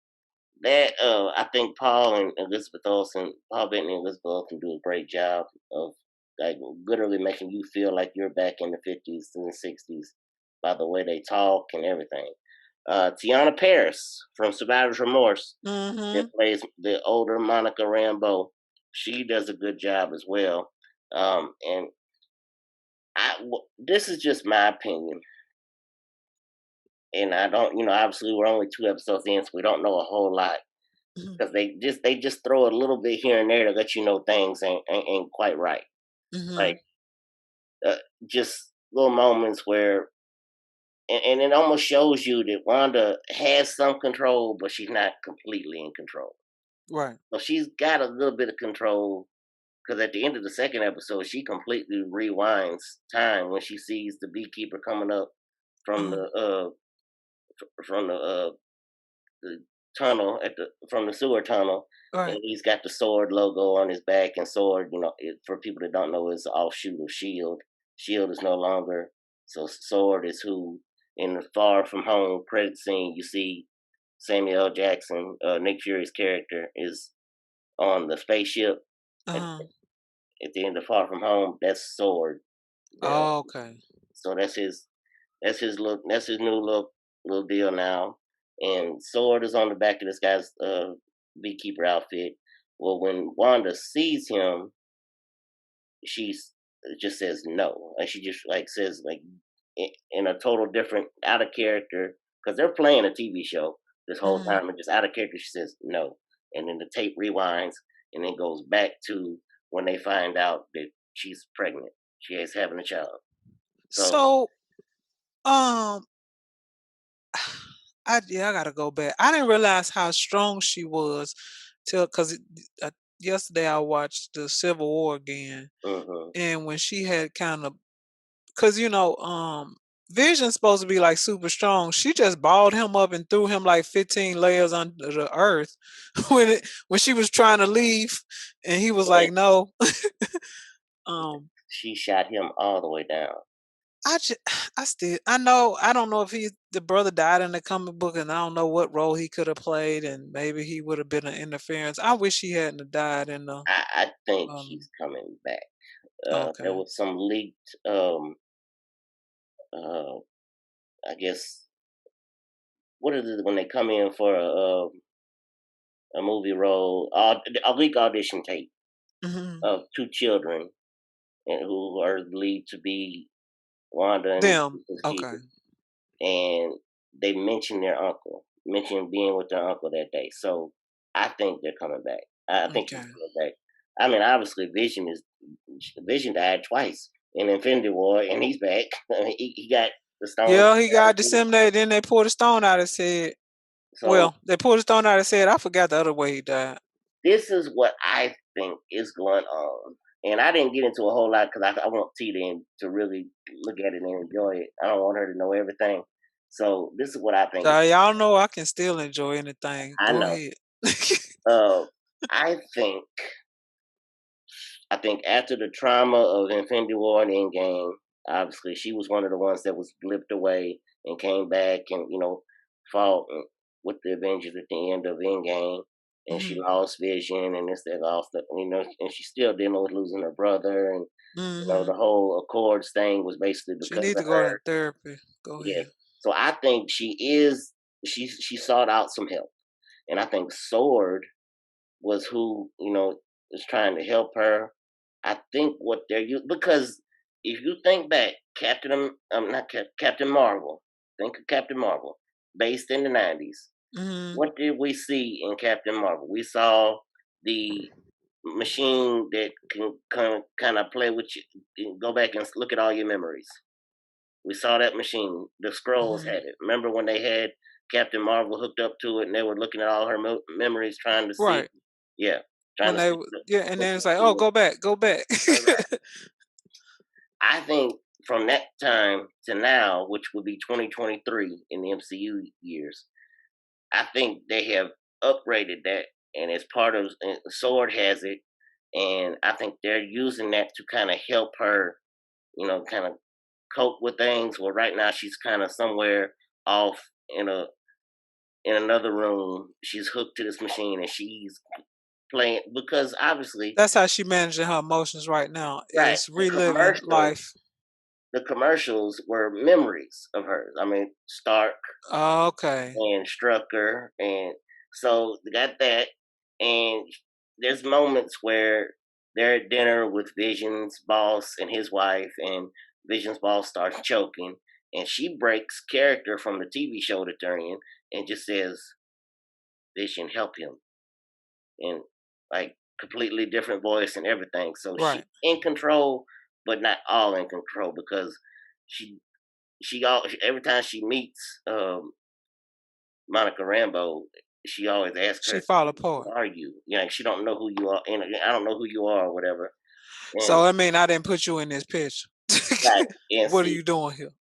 that I think Paul and Elizabeth Olsen, Paul Bettany and Elizabeth Olsen do a great job of like literally making you feel like you're back in the 50s and the 60s by the way they talk and everything. Tiana Paris from Survivor's Remorse, that plays the older Monica Rambeau. She does a good job as well. And this is just my opinion. And I don't, obviously we're only 2 episodes in, so we don't know a whole lot. Because they just throw a little bit here and there to let you know things ain't quite right. Like just little moments where, and it almost shows you that Wanda has some control, but she's not completely in control. Right. So she's got a little bit of control, because at the end of the second episode, she completely rewinds time when she sees the beekeeper coming up from the tunnel from the sewer tunnel, Right. and he's got the sword logo on his back. And sword, for people that don't know, is an offshoot of Shield. Shield is no longer, so sword is who in the Far From Home credit scene you see Samuel L. Jackson, Nick Fury's character, is on the spaceship. And at the end of Far From Home, that's Sword. Oh, okay. So that's his new little deal now. And Sword is on the back of this guy's beekeeper outfit. Well, when Wanda sees him, she just says no. Like she just says in a total different, out of character, because they're playing a TV show this whole time, and just out of character, she says no. And then the tape rewinds and then goes back to when they find out that she's pregnant. She is having a child. So I gotta go back. I didn't realize how strong she was till because yesterday I watched the Civil War again, and when she had kind of because Vision's supposed to be like super strong. She just balled him up and threw him like 15 layers under the earth when she was trying to leave, and he was like, "No." She shot him all the way down. I don't know if the brother died in the comic book, and I don't know what role he could have played, and maybe he would have been an interference. I wish he hadn't have died in the. I think he's coming back. Okay. There was some leaked, I guess, what is it when they come in for a movie role? A leak audition tape of 2 children, and who are believed to be Wanda and Them. his Okay. kids. And they mentioned their uncle, mentioned being with their uncle that day. So I think they're coming back. I think he's coming back. I mean, obviously, Vision died twice in Infinity War, and he's back. He got the stone. Yeah, he got disseminated. Then they pulled a stone out his head. So they pulled a stone out his head. I forgot the other way he died. this is what I think is going on. And I didn't get into a whole lot because I want T to really look at it and enjoy it. I don't want her to know everything. So this is what I think. So y'all know I can still enjoy anything. I Go know. ahead. I think after the trauma of Infinity War and Endgame, obviously she was one of the ones that was blipped away and came back and fought with the Avengers at the end of Endgame. And she lost Vision and this, that, all stuff, and she still dealing with losing her brother, and the whole Accords thing was basically because she needs to go to therapy. Go ahead. So I think she sought out some help, and I think Sword was who is trying to help her. I think what they're because if you think back, Captain Marvel, think of Captain Marvel, based in the 90s. What did we see in Captain Marvel? We saw the machine that can kind of play with you, go back and look at all your memories. We saw that machine. The Skrulls had it. Remember when they had Captain Marvel hooked up to it, and they were looking at all her memories, trying to see. Right. Yeah. And then it's like, oh, go back. I think from that time to now, which would be 2023 in the MCU years, I think they have upgraded that, and as part of Sword has it, and I think they're using that to kind of help her, kind of cope with things. Well, right now she's kind of somewhere off in another room. She's hooked to this machine, and she's playing because obviously that's how she managing her emotions right now. Right. Is reliving life. The commercials were memories of hers. I mean, Stark. Oh, okay. And Strucker, and so they got that. And there's moments where they're at dinner with Vision's boss and his wife, and Vision's boss starts choking, and she breaks character from the TV show that they're in and just says, "Vision, help him," and like completely different voice and everything. So she's in control, but not all in control, because every time she meets Monica Rambeau, she always asks her, she fall apart. "Who are you?" She don't know who you are, and I don't know who you are, or whatever. And so I mean, I didn't put you in this picture. Right. What are you doing here?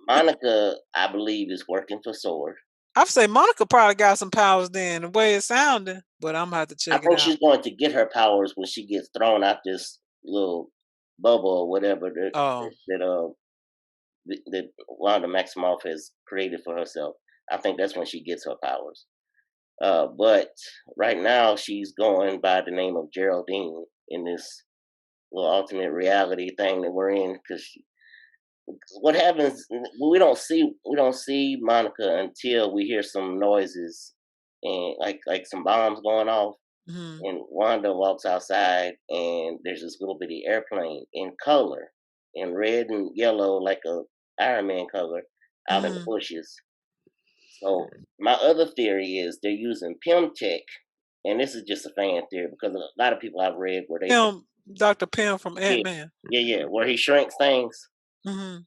Monica, I believe, is working for Sword. I'd say Monica probably got some powers then, the way it's sounding, but I'm gonna have to check it out. I think she's going to get her powers when she gets thrown out this little bubble or whatever that Wanda Maximoff has created for herself. I think that's when she gets her powers. But right now she's going by the name of Geraldine in this little alternate reality thing that we're in. Because what happens, we don't see Monica until we hear some noises and like some bombs going off. And Wanda walks outside, and there's this little bitty airplane in color, in red and yellow, like a Iron Man color, out in the bushes. So my other theory is they're using Pym tech, and this is just a fan theory because a lot of people I've read where they Dr. Pym from Ant-Man. Yeah, where he shrinks things.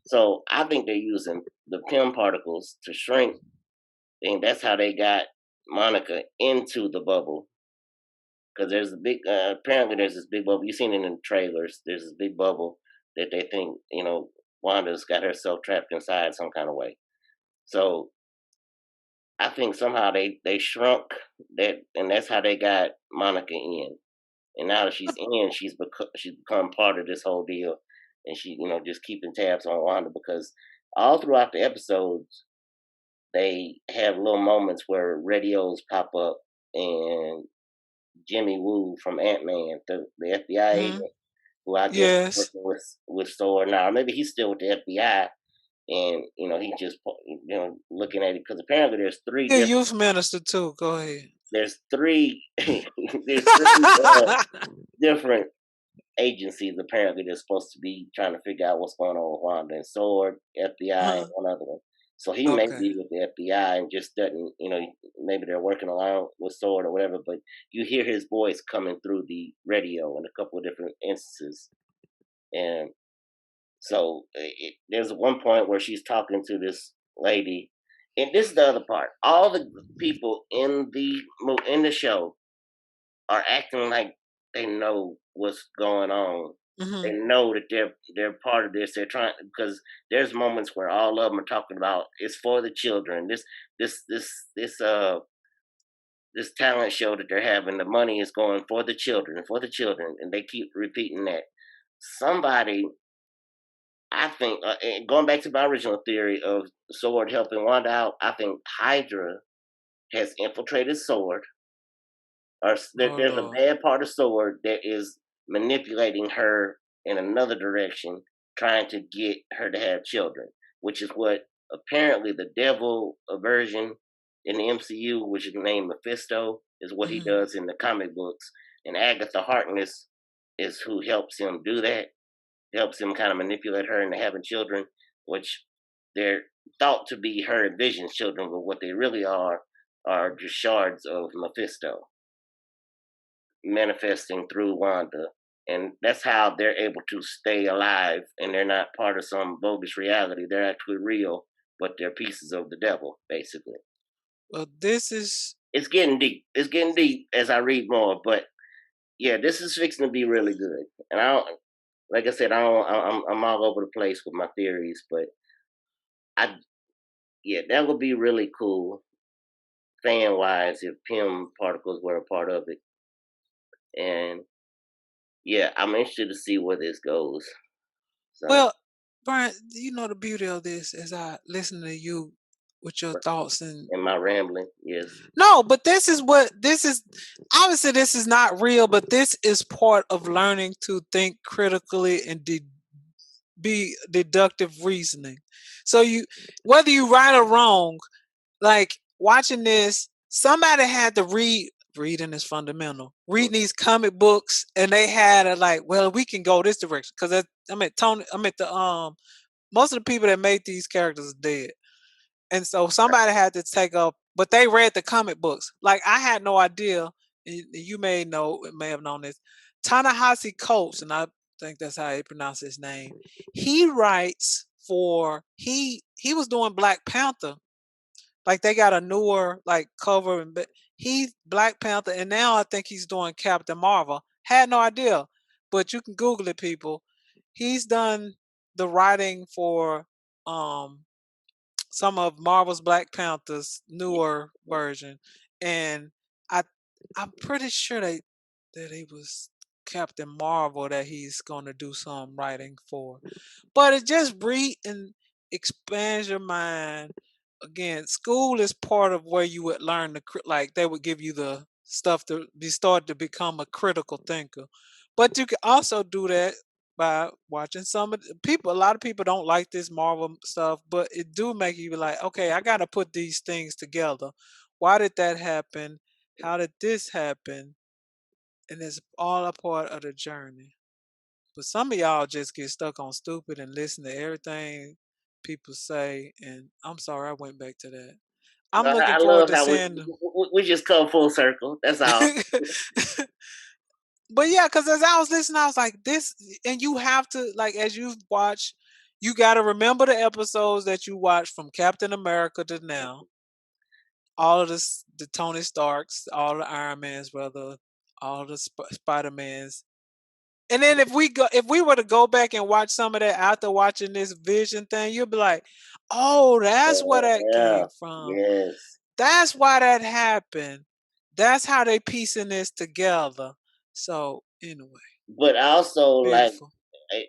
So I think they're using the Pym particles to shrink, and that's how they got Monica into the bubble. Because there's a big, apparently there's this big bubble. You've seen it in the trailers. There's this big bubble that they think, Wanda's got herself trapped inside some kind of way. So I think somehow they shrunk that, and that's how they got Monica in. And now that she's in, she's become part of this whole deal, and she, just keeping tabs on Wanda, because all throughout the episodes, they have little moments where radios pop up, and Jimmy Woo from Ant-Man, the FBI agent, who I guess working with Sword now. Maybe he's still with the FBI, and he just looking at it, because apparently there's three. Yeah, youth minister too. Go ahead. There's three. Different agencies apparently they're supposed to be trying to figure out what's going on with Wanda, and Sword, FBI, and one other one. So he may Okay. be with the FBI and just doesn't, maybe they're working along with Sword or whatever, but you hear his voice coming through the radio in a couple of different instances. And so there's one point where she's talking to this lady, and this is the other part. All the people in the show are acting like they know what's going on. They Hmm. know that they're part of this. They're trying, because there's moments where all of them are talking about it's for the children. This this this uh this talent show that they're having, the money is going for the children, and they keep repeating that. Somebody, I think, going back to my original theory of Sword helping Wanda out, I think Hydra has infiltrated Sword, or Oh there's a Lord. bad part of Sword that is manipulating her in another direction, trying to get her to have children, which is what apparently the devil version in the MCU, which is named Mephisto, is what he Hmm. does in the comic books. And Agatha Harkness is who helps him do that, helps him kind of manipulate her into having children, which they're thought to be her and Vision's children, but what they really are just shards of Mephisto manifesting through Wanda. And that's how they're able to stay alive, and they're not part of some bogus reality. They're actually real, but they're pieces of the devil, basically. Well, this is It's getting deep. It's getting deep as I read more, but yeah, this is fixing to be really good. And I don't, like I said, I'm all over the place with my theories, but I, yeah, that would be really cool fan wise if Pym particles were a part of it. And yeah, I'm interested to see where this goes. So, well, Brian. You know the beauty of this as I listen to you with your thoughts and am I rambling? Yes. no, but this is what this is. Obviously, this is not real, but this is part of learning to think critically and be deductive reasoning. So you, whether you right or wrong, like watching this, somebody had to read. Reading is fundamental. Mm. Reading these comic books, and they had a like, well, we can go this direction because I mean Tony. I mean the most of the people that made these characters are dead. And so somebody had to take up, but they read the comic books. Like I had no idea, and you may have known this. Ta-Nehisi Coates, and I think that's how he pronounced his name. He writes for he was doing Black Panther. Like they got a newer like cover, and he's Black Panther, and now I think he's doing Captain Marvel. Had no idea, but you can Google it, people. He's done the writing for um some of Marvel's Black Panther's Yeah. newer version, and I I'm pretty sure that he was Captain Marvel that he's going to do some writing for. But it just read and expands your mind. Again, school is part of where you would learn like they would give you the stuff to be start to become a critical thinker. But you can also do that by watching some of the people. A lot of people don't like this Marvel stuff, but it do make you be like, okay, I got to put these things together. Why did that happen? How did this happen? And it's all a part of the journey. But some of y'all just get stuck on stupid and listen to everything people say. And I'm sorry I went back to that. I'm No, looking I forward love to how seeing. we just come full circle. That's all. But yeah, because as I was listening, I was like, this, and you have to, like, as you watch, you got to remember the episodes that you watched from Captain America to now. All of this, the Tony Starks, all the Iron Mans, brother, all the Spider Mans. And then if we were to go back and watch some of that after watching this Vision thing, you'll be like, oh, that's where that Yeah. came from. Yes. That's why that happened. That's how they piecing this together. So anyway, But I also like, beautiful.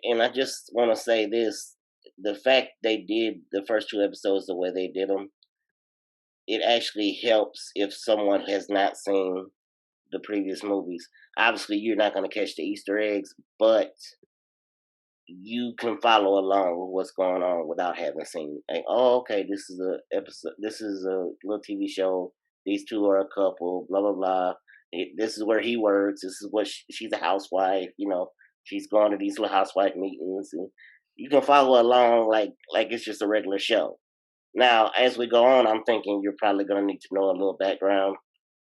and I just want to say this: the fact they did the first two episodes the way they did them, it actually helps if someone has not seen the previous movies. Obviously, you're not going to catch the Easter eggs, but you can follow along with what's going on without having seen. Like, oh, okay, this is a episode. This is a little TV show. These two are a couple. Blah blah blah. This is where he works. This is what she's a housewife. She's going to these little housewife meetings, and you can follow along like it's just a regular show. Now, as we go on, I'm thinking you're probably going to need to know a little background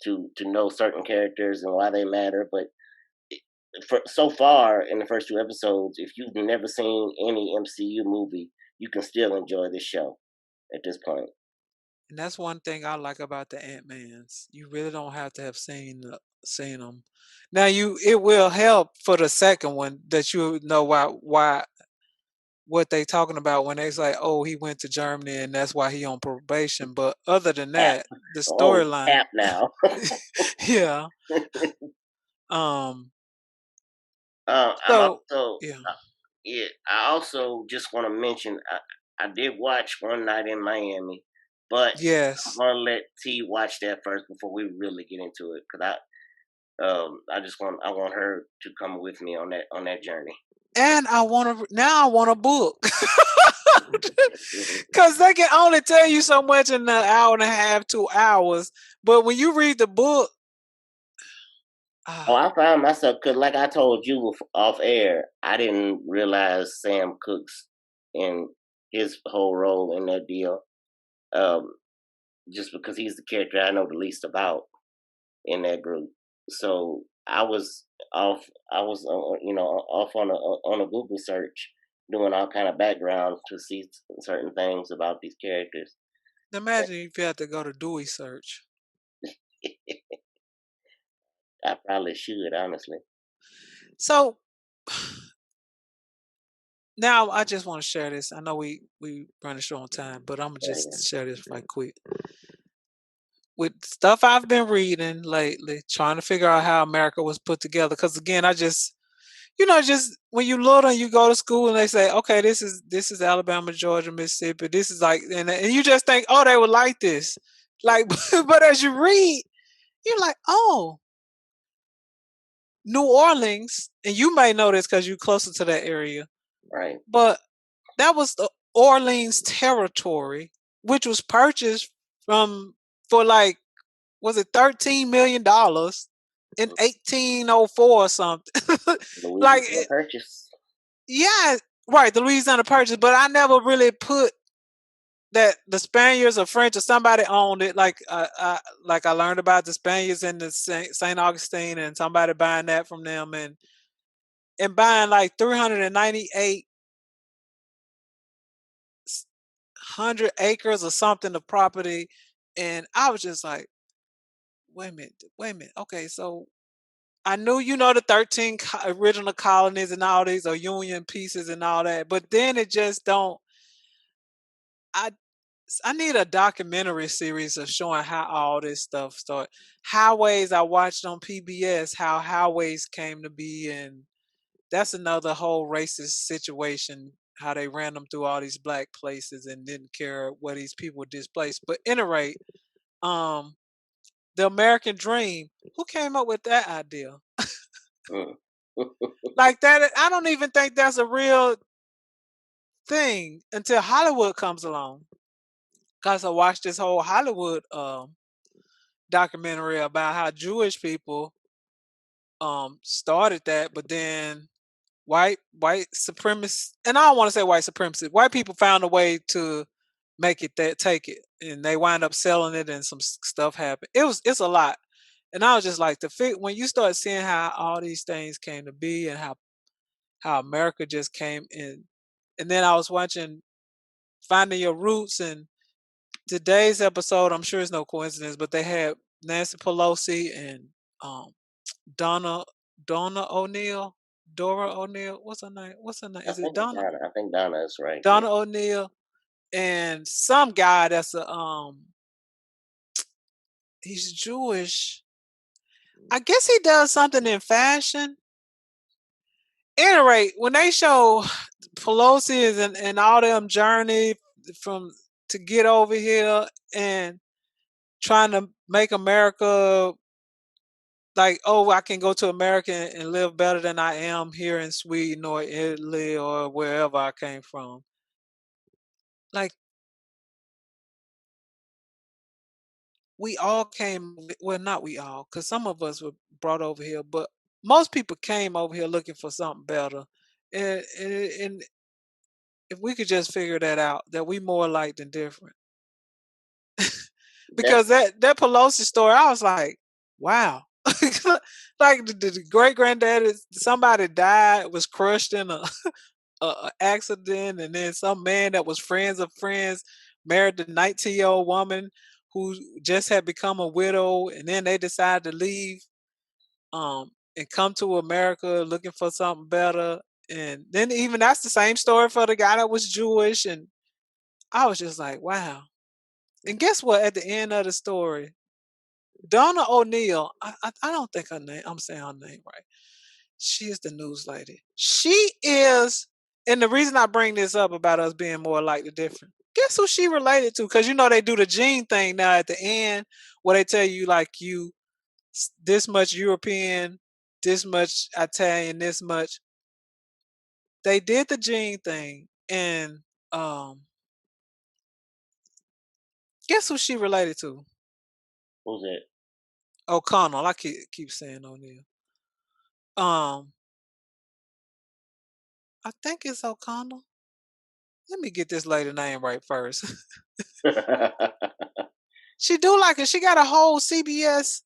to know certain characters and why they matter. But so far in the first two episodes, if you've never seen any MCU movie, you can still enjoy this show at this point. And that's one thing I like about the Ant-Mans. You really don't have to have seen them. Now it will help for the second one that you know why what they talking about when they say, "Oh, he went to Germany and that's why he on probation." But other than Cap. that, the Oh, storyline, Cap now. yeah. Um. I'm So also, yeah, yeah. I also just want to mention I did watch One Night in Miami, but I'm yes. gonna let T watch that first before we really get into it because I want her to come with me on that journey. And I want a book. Mhm. Cause they can only tell you so much in an hour and a half, 2 hours. But when you read the book, Oh, ah, I found myself because, like I told you off air, I didn't realize Sam Cooke's in his whole role in that deal. Um, just because he's the character I know the least about in that group. So I was off. I was off on a Google search, doing all kind of background to see certain things about these characters. imagine if you had to go to Dewey search. I probably should, honestly. So now I just want to share this. I know we running short on time, but I'm gonna Yeah, just share this right quick. With stuff I've been reading lately, trying to figure out how America was put together. Because again, I just just when you little and you go to school and they say, okay, this is Alabama, Georgia, Mississippi. This is like, and you just think, oh, they were like this, like, but as you read, you're like, oh, New Orleans, and you may know this because you're closer to that area, right. but that was the Orleans territory, which was purchased from for like was it $13 million in 1804 or something? Like, Louisiana Purchase. yeah, right, the Louisiana Purchase. But I never really put that the Spaniards or French or somebody owned it. Like I learned about the Spaniards in the Saint Augustine and somebody buying that from them and buying like 398 hundred acres or something of property. And I was just like, wait a minute. Okay, so I knew the 13 original colonies and all these or union pieces and all that, but then it just don't. I I need a documentary series of showing how all this stuff started. Highways I watched on PBS, how highways came to be, and that's another whole racist situation. How they ran them through all these black places and didn't care where these people were displaced. But at any rate, um, the American Dream. Who came up with that idea? Mm. Like that, I don't even think that's a real thing until Hollywood comes along. Cause I watched this whole Hollywood documentary about how Jewish people started that, but then white supremacists, and I don't want to say white supremacists, white people found a way to make it that take it, and they wind up selling it, and some stuff happened. It's a lot, and I was just like when you start seeing how all these things came to be and how America just came in, and then I was watching Finding Your Roots, and today's episode, I'm sure it's no coincidence, but they had Nancy Pelosi and um Donna Donna O'Neill, Dora O'Neill. What's her name? What's her name? I Is it think Donna? Donna. I think Donna is right. Yeah. Donna O'Neill and some guy that's a he's Jewish. I guess he does something in fashion. Any rate, when they show Pelosi and all them journey from to get over here and trying to make America like, oh, I can go to America and live better than I am here in Sweden or Italy or wherever I came from. Like, we all came, well, not we all, because some of us were brought over here, but most people came over here looking for something better. And if we could just figure that out, that we more alike than different. because that Pelosi story, I was like, wow. Like the great granddaddy, somebody died, was crushed in a accident, and then some man that was friends of friends married the 19-year-old woman who just had become a widow, and then they decided to leave and come to America looking for something better. And then even that's the same story for the guy that was Jewish, and I was just like, wow. And guess what? At the end of the story, Donna O'Neill, I don't think her name, I'm saying her name right. She is the news lady. She is, and the reason I bring this up about us being more like the different, guess who she related to? Because you know they do the gene thing now at the end where they tell you like you this much European, this much Italian, this much. They did the gene thing, and um, guess who she related to? Who's that? O'Connell. I keep saying O'Neill. I think it's O'Connell. Let me get this lady name right first. She do like it. She got a whole CBS.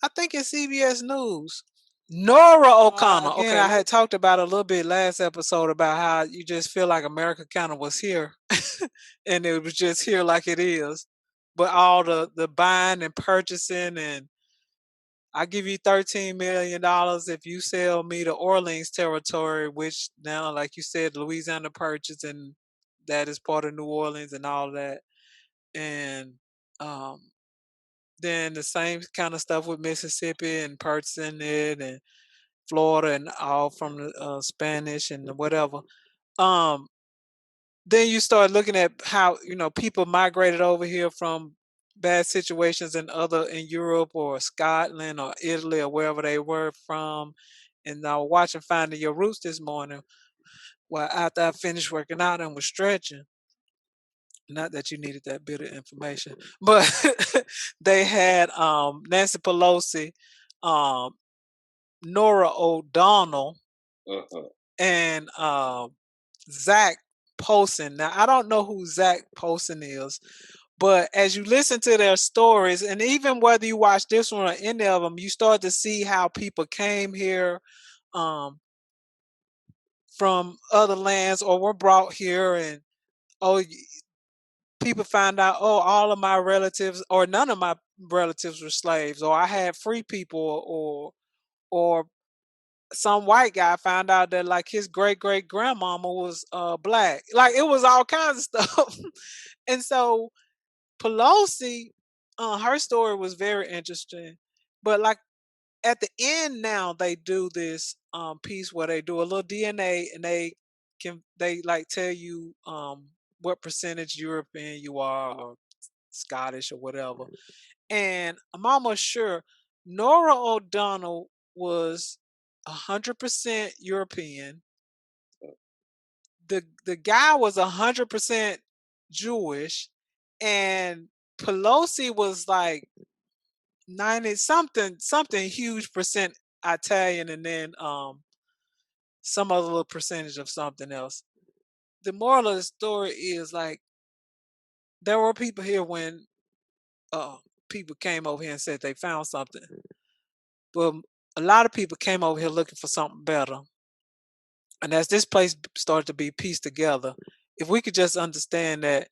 I think it's CBS News. Nora O'Connell. Again, I had talked about a little bit last episode about how you just feel like America kind of was here, and it was just here like it is. But all the buying and purchasing, and I give you $13 million if you sell me the Orleans territory, which now, like you said, Louisiana Purchase, and that is part of New Orleans and all that. And um, then the same kind of stuff with Mississippi and purchasing it, and Florida, and all from the Spanish and whatever. Um, then you start looking at how people migrated over here from bad situations in Europe or Scotland or Italy or wherever they were from. And I was watching Finding Your Roots this morning. Well, after I finished working out and was stretching, not that you needed that bit of information, but they had Nancy Pelosi, um, Nora O'Donnell, Uh-huh. and Zach Posen. Now I don't know who Zach Posen is, but as you listen to their stories, and even whether you watch this one or any of them, you start to see how people came here um, from other lands or were brought here, and oh, people find out, oh, all of my relatives or none of my relatives were slaves, or I had free people, or some white guy found out that like his great great grandmama was black. Like it was all kinds of stuff. And so Pelosi, her story was very interesting. But like at the end now they do this piece where they do a little DNA, and they like tell you what percentage European you are, or Scottish or whatever. And I'm almost sure Nora O'Donnell was 100% European. The guy was 100% Jewish, and Pelosi was like 90 something huge percent Italian, and then some other little percentage of something else. The moral of the story is like there were people here when uh people came over here and said they found something. But a lot of people came over here looking for something better. And as this place started to be pieced together, if we could just understand that,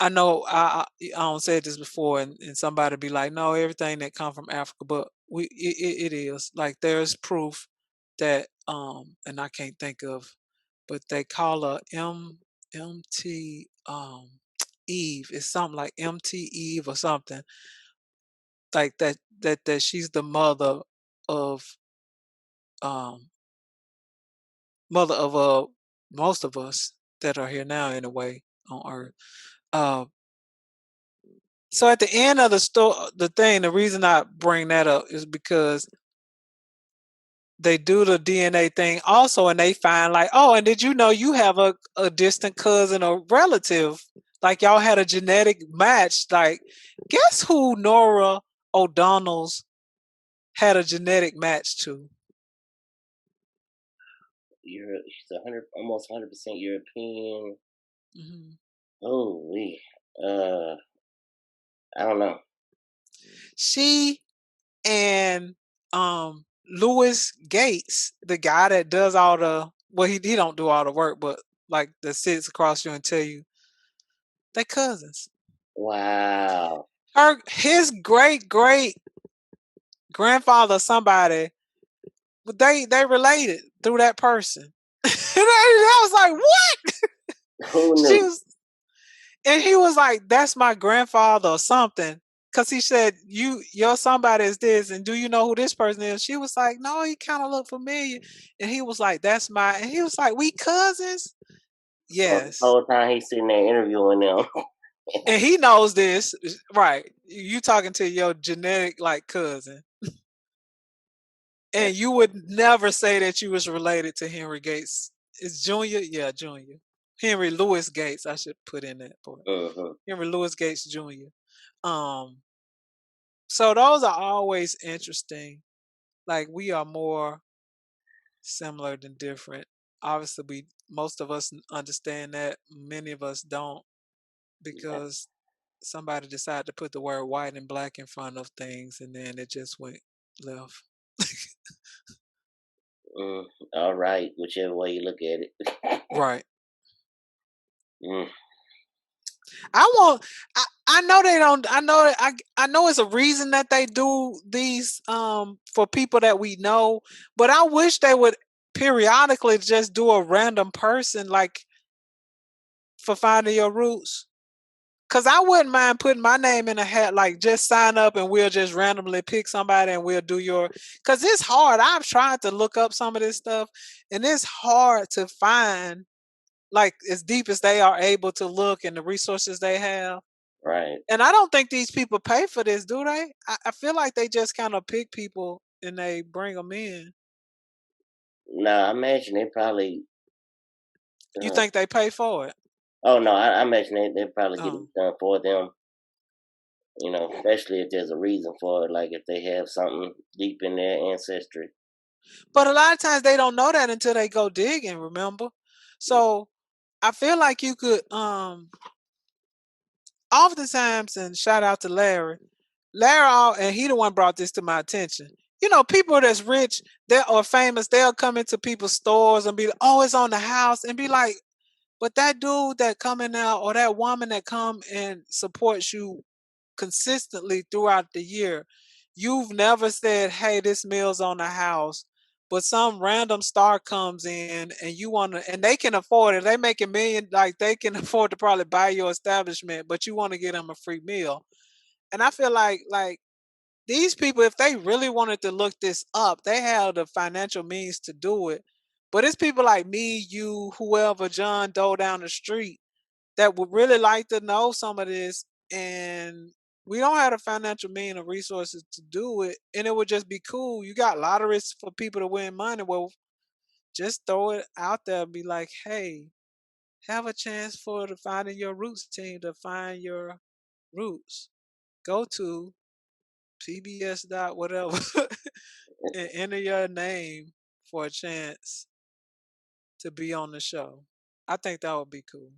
I know I don't said this before, and somebody be like, no, everything that come from Africa, but it is like there's proof that and I can't think of, but they call her MT Eve. It's something like MT Eve or something like that she's the of um mother of most of us that are here now in a way on earth. Uh, so at the end of the reason I bring that up is because they do the DNA thing also, and they find like, oh, and did you know you have a distant cousin or relative? Like y'all had a genetic match. Like, guess who Nora O'Donnell's had a genetic match to? She's almost 100% European. Hmm. Holy. I don't know. She and Louis Gates, the guy that does all the he don't do all the work, but like that sits across you and tell you they cousins. Wow. His great grandfather, somebody, but they related through that person. And I was like, what? Who She knew? was, and he was like, that's my grandfather or something. Cause he said, your somebody is this, and do you know who this person is? She was like, no, he kind of looked familiar. And he was like, and he was like, we cousins? So the Yes. whole time he's sitting there interviewing them. And he knows this, right? You talking to your genetic like cousin. And you would never say that you was related to Henry Gates. Is Junior? Yeah, Junior. Henry Louis Gates, I should put in that part. Mm-hmm. Henry Louis Gates Jr. So those are always interesting. Like we are more similar than different. Obviously, most of us understand that. Many of us don't, because somebody decided to put the word white and black in front of things, and then it just went left. All right, whichever way you look at it. Right. Mm. I know they don't. I know it's a reason that they do these for people that we know, but I wish they would periodically just do a random person like for finding your roots. Cause I wouldn't mind putting my name in a hat, like just sign up and we'll just randomly pick somebody and we'll do your. Cause it's hard. I've tried to look up some of this stuff, and it's hard to find like as deep as they are able to look and the resources they have. Right. And I don't think these people pay for this, do they? I feel like they just kind of pick people and they bring them in. No, I imagine they probably. You think they pay for it? Oh no, I imagine they probably get it Oh. done for them. You know, especially if there's a reason for it, like if they have something deep in their ancestry. But a lot of times they don't know that until they go digging, remember? So I feel like you could oftentimes, and shout out to Larry. And he the one brought this to my attention. You know, people that's rich, they or famous, they'll come into people's stores and be like, oh, it's on the house, and be like, but that dude that coming out or that woman that come and supports you consistently throughout the year, you've never said, hey, this meal's on the house, but some random star comes in and you want to, and they can afford it. They make a million, like they can afford to probably buy your establishment, but you want to get them a free meal. And I feel like these people, if they really wanted to look this up, they have the financial means to do it. But it's people like me, you, whoever, John Doe down the street that would really like to know some of this, and we don't have the financial means or resources to do it, and it would just be cool. You got lotteries for people to win money. Well, just throw it out there and be like, hey, have a chance for the Finding Your Roots team to find your roots. Go to PBS dot whatever and enter your name for a chance to be on the show. I think that would be cool.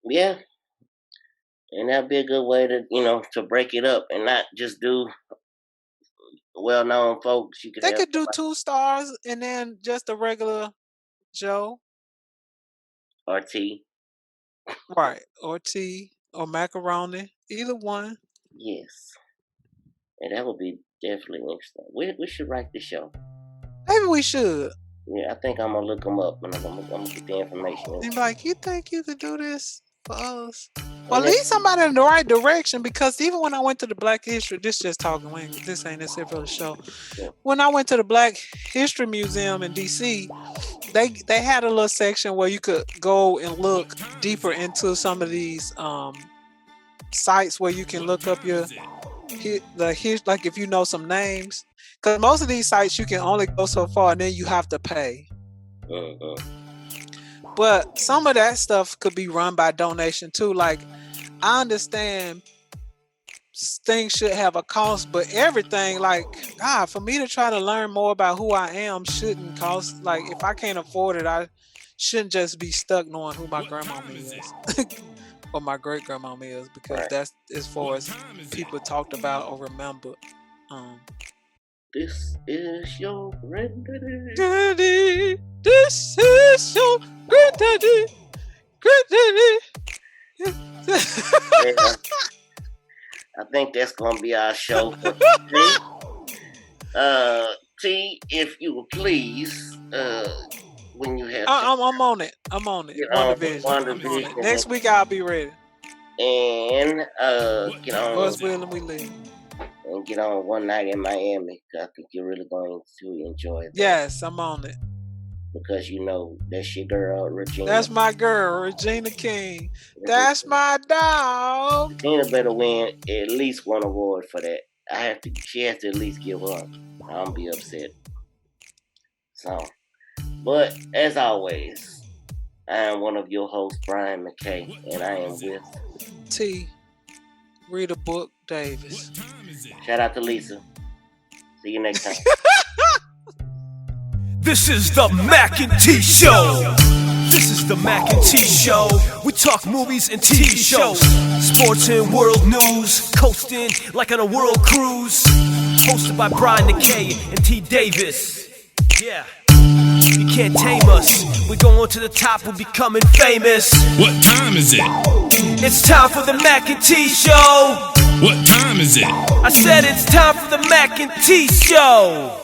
Yeah, and that'd be a good way to break it up and not just do well-known folks. You could They have could do 2 stars and then just a regular Joe. RT. Right. Or tea or macaroni. Either one. Yes, and that would be definitely interesting. We should write the show. Maybe we should. Yeah, I think I'm gonna look them up and I'm gonna get the information. And be like, you think you could do this for us? Or lead somebody in the right direction, because even when I went to the Black History, this just talking, this ain't necessarily for the show. Yeah. When I went to the Black History Museum in DC, they had a little section where you could go and look deeper into some of these sites where you can look up like if you know some names, because most of these sites you can only go so far and then you have to pay. But some of that stuff could be run by donation too. Like, I understand things should have a cost, but everything, like, God, for me to try to learn more about who I am shouldn't cost. Like, if I can't afford it, I shouldn't just be stuck knowing who my grandmama is. what my great grandmama is, because that's as far as people talked about or remembered. This is your granddaddy. Daddy, this is your granddaddy. Granddaddy. Yeah. I think that's gonna be our show for today. T, if you will please, when you have I'm on it. I'm on it. WandaVision. Next week I'll be ready. And get on. God's willing, we live. And get on One Night in Miami. I think you're really going to enjoy that. Yes, I'm on it. Because you know that's your girl, Regina. That's my girl, Regina King. That's my dog. Regina better win at least one award for that. She has to at least give up. I don't be upset. So, but as always, I am one of your hosts, Brian Mackay, and I am with T. Read a book, Davis. Shout out to Lisa. See you next time. This is the Mac and T Show. This is the Mac and T Show. We talk movies and TV shows, sports and world news, coasting like on a world cruise. Hosted by Brian Mackay and T Davis. Yeah. You can't tame us. We're going to the top, we're becoming famous. What time is it? It's time for the Mac and T Show. What time is it? I said it's time for the Mac and T Show.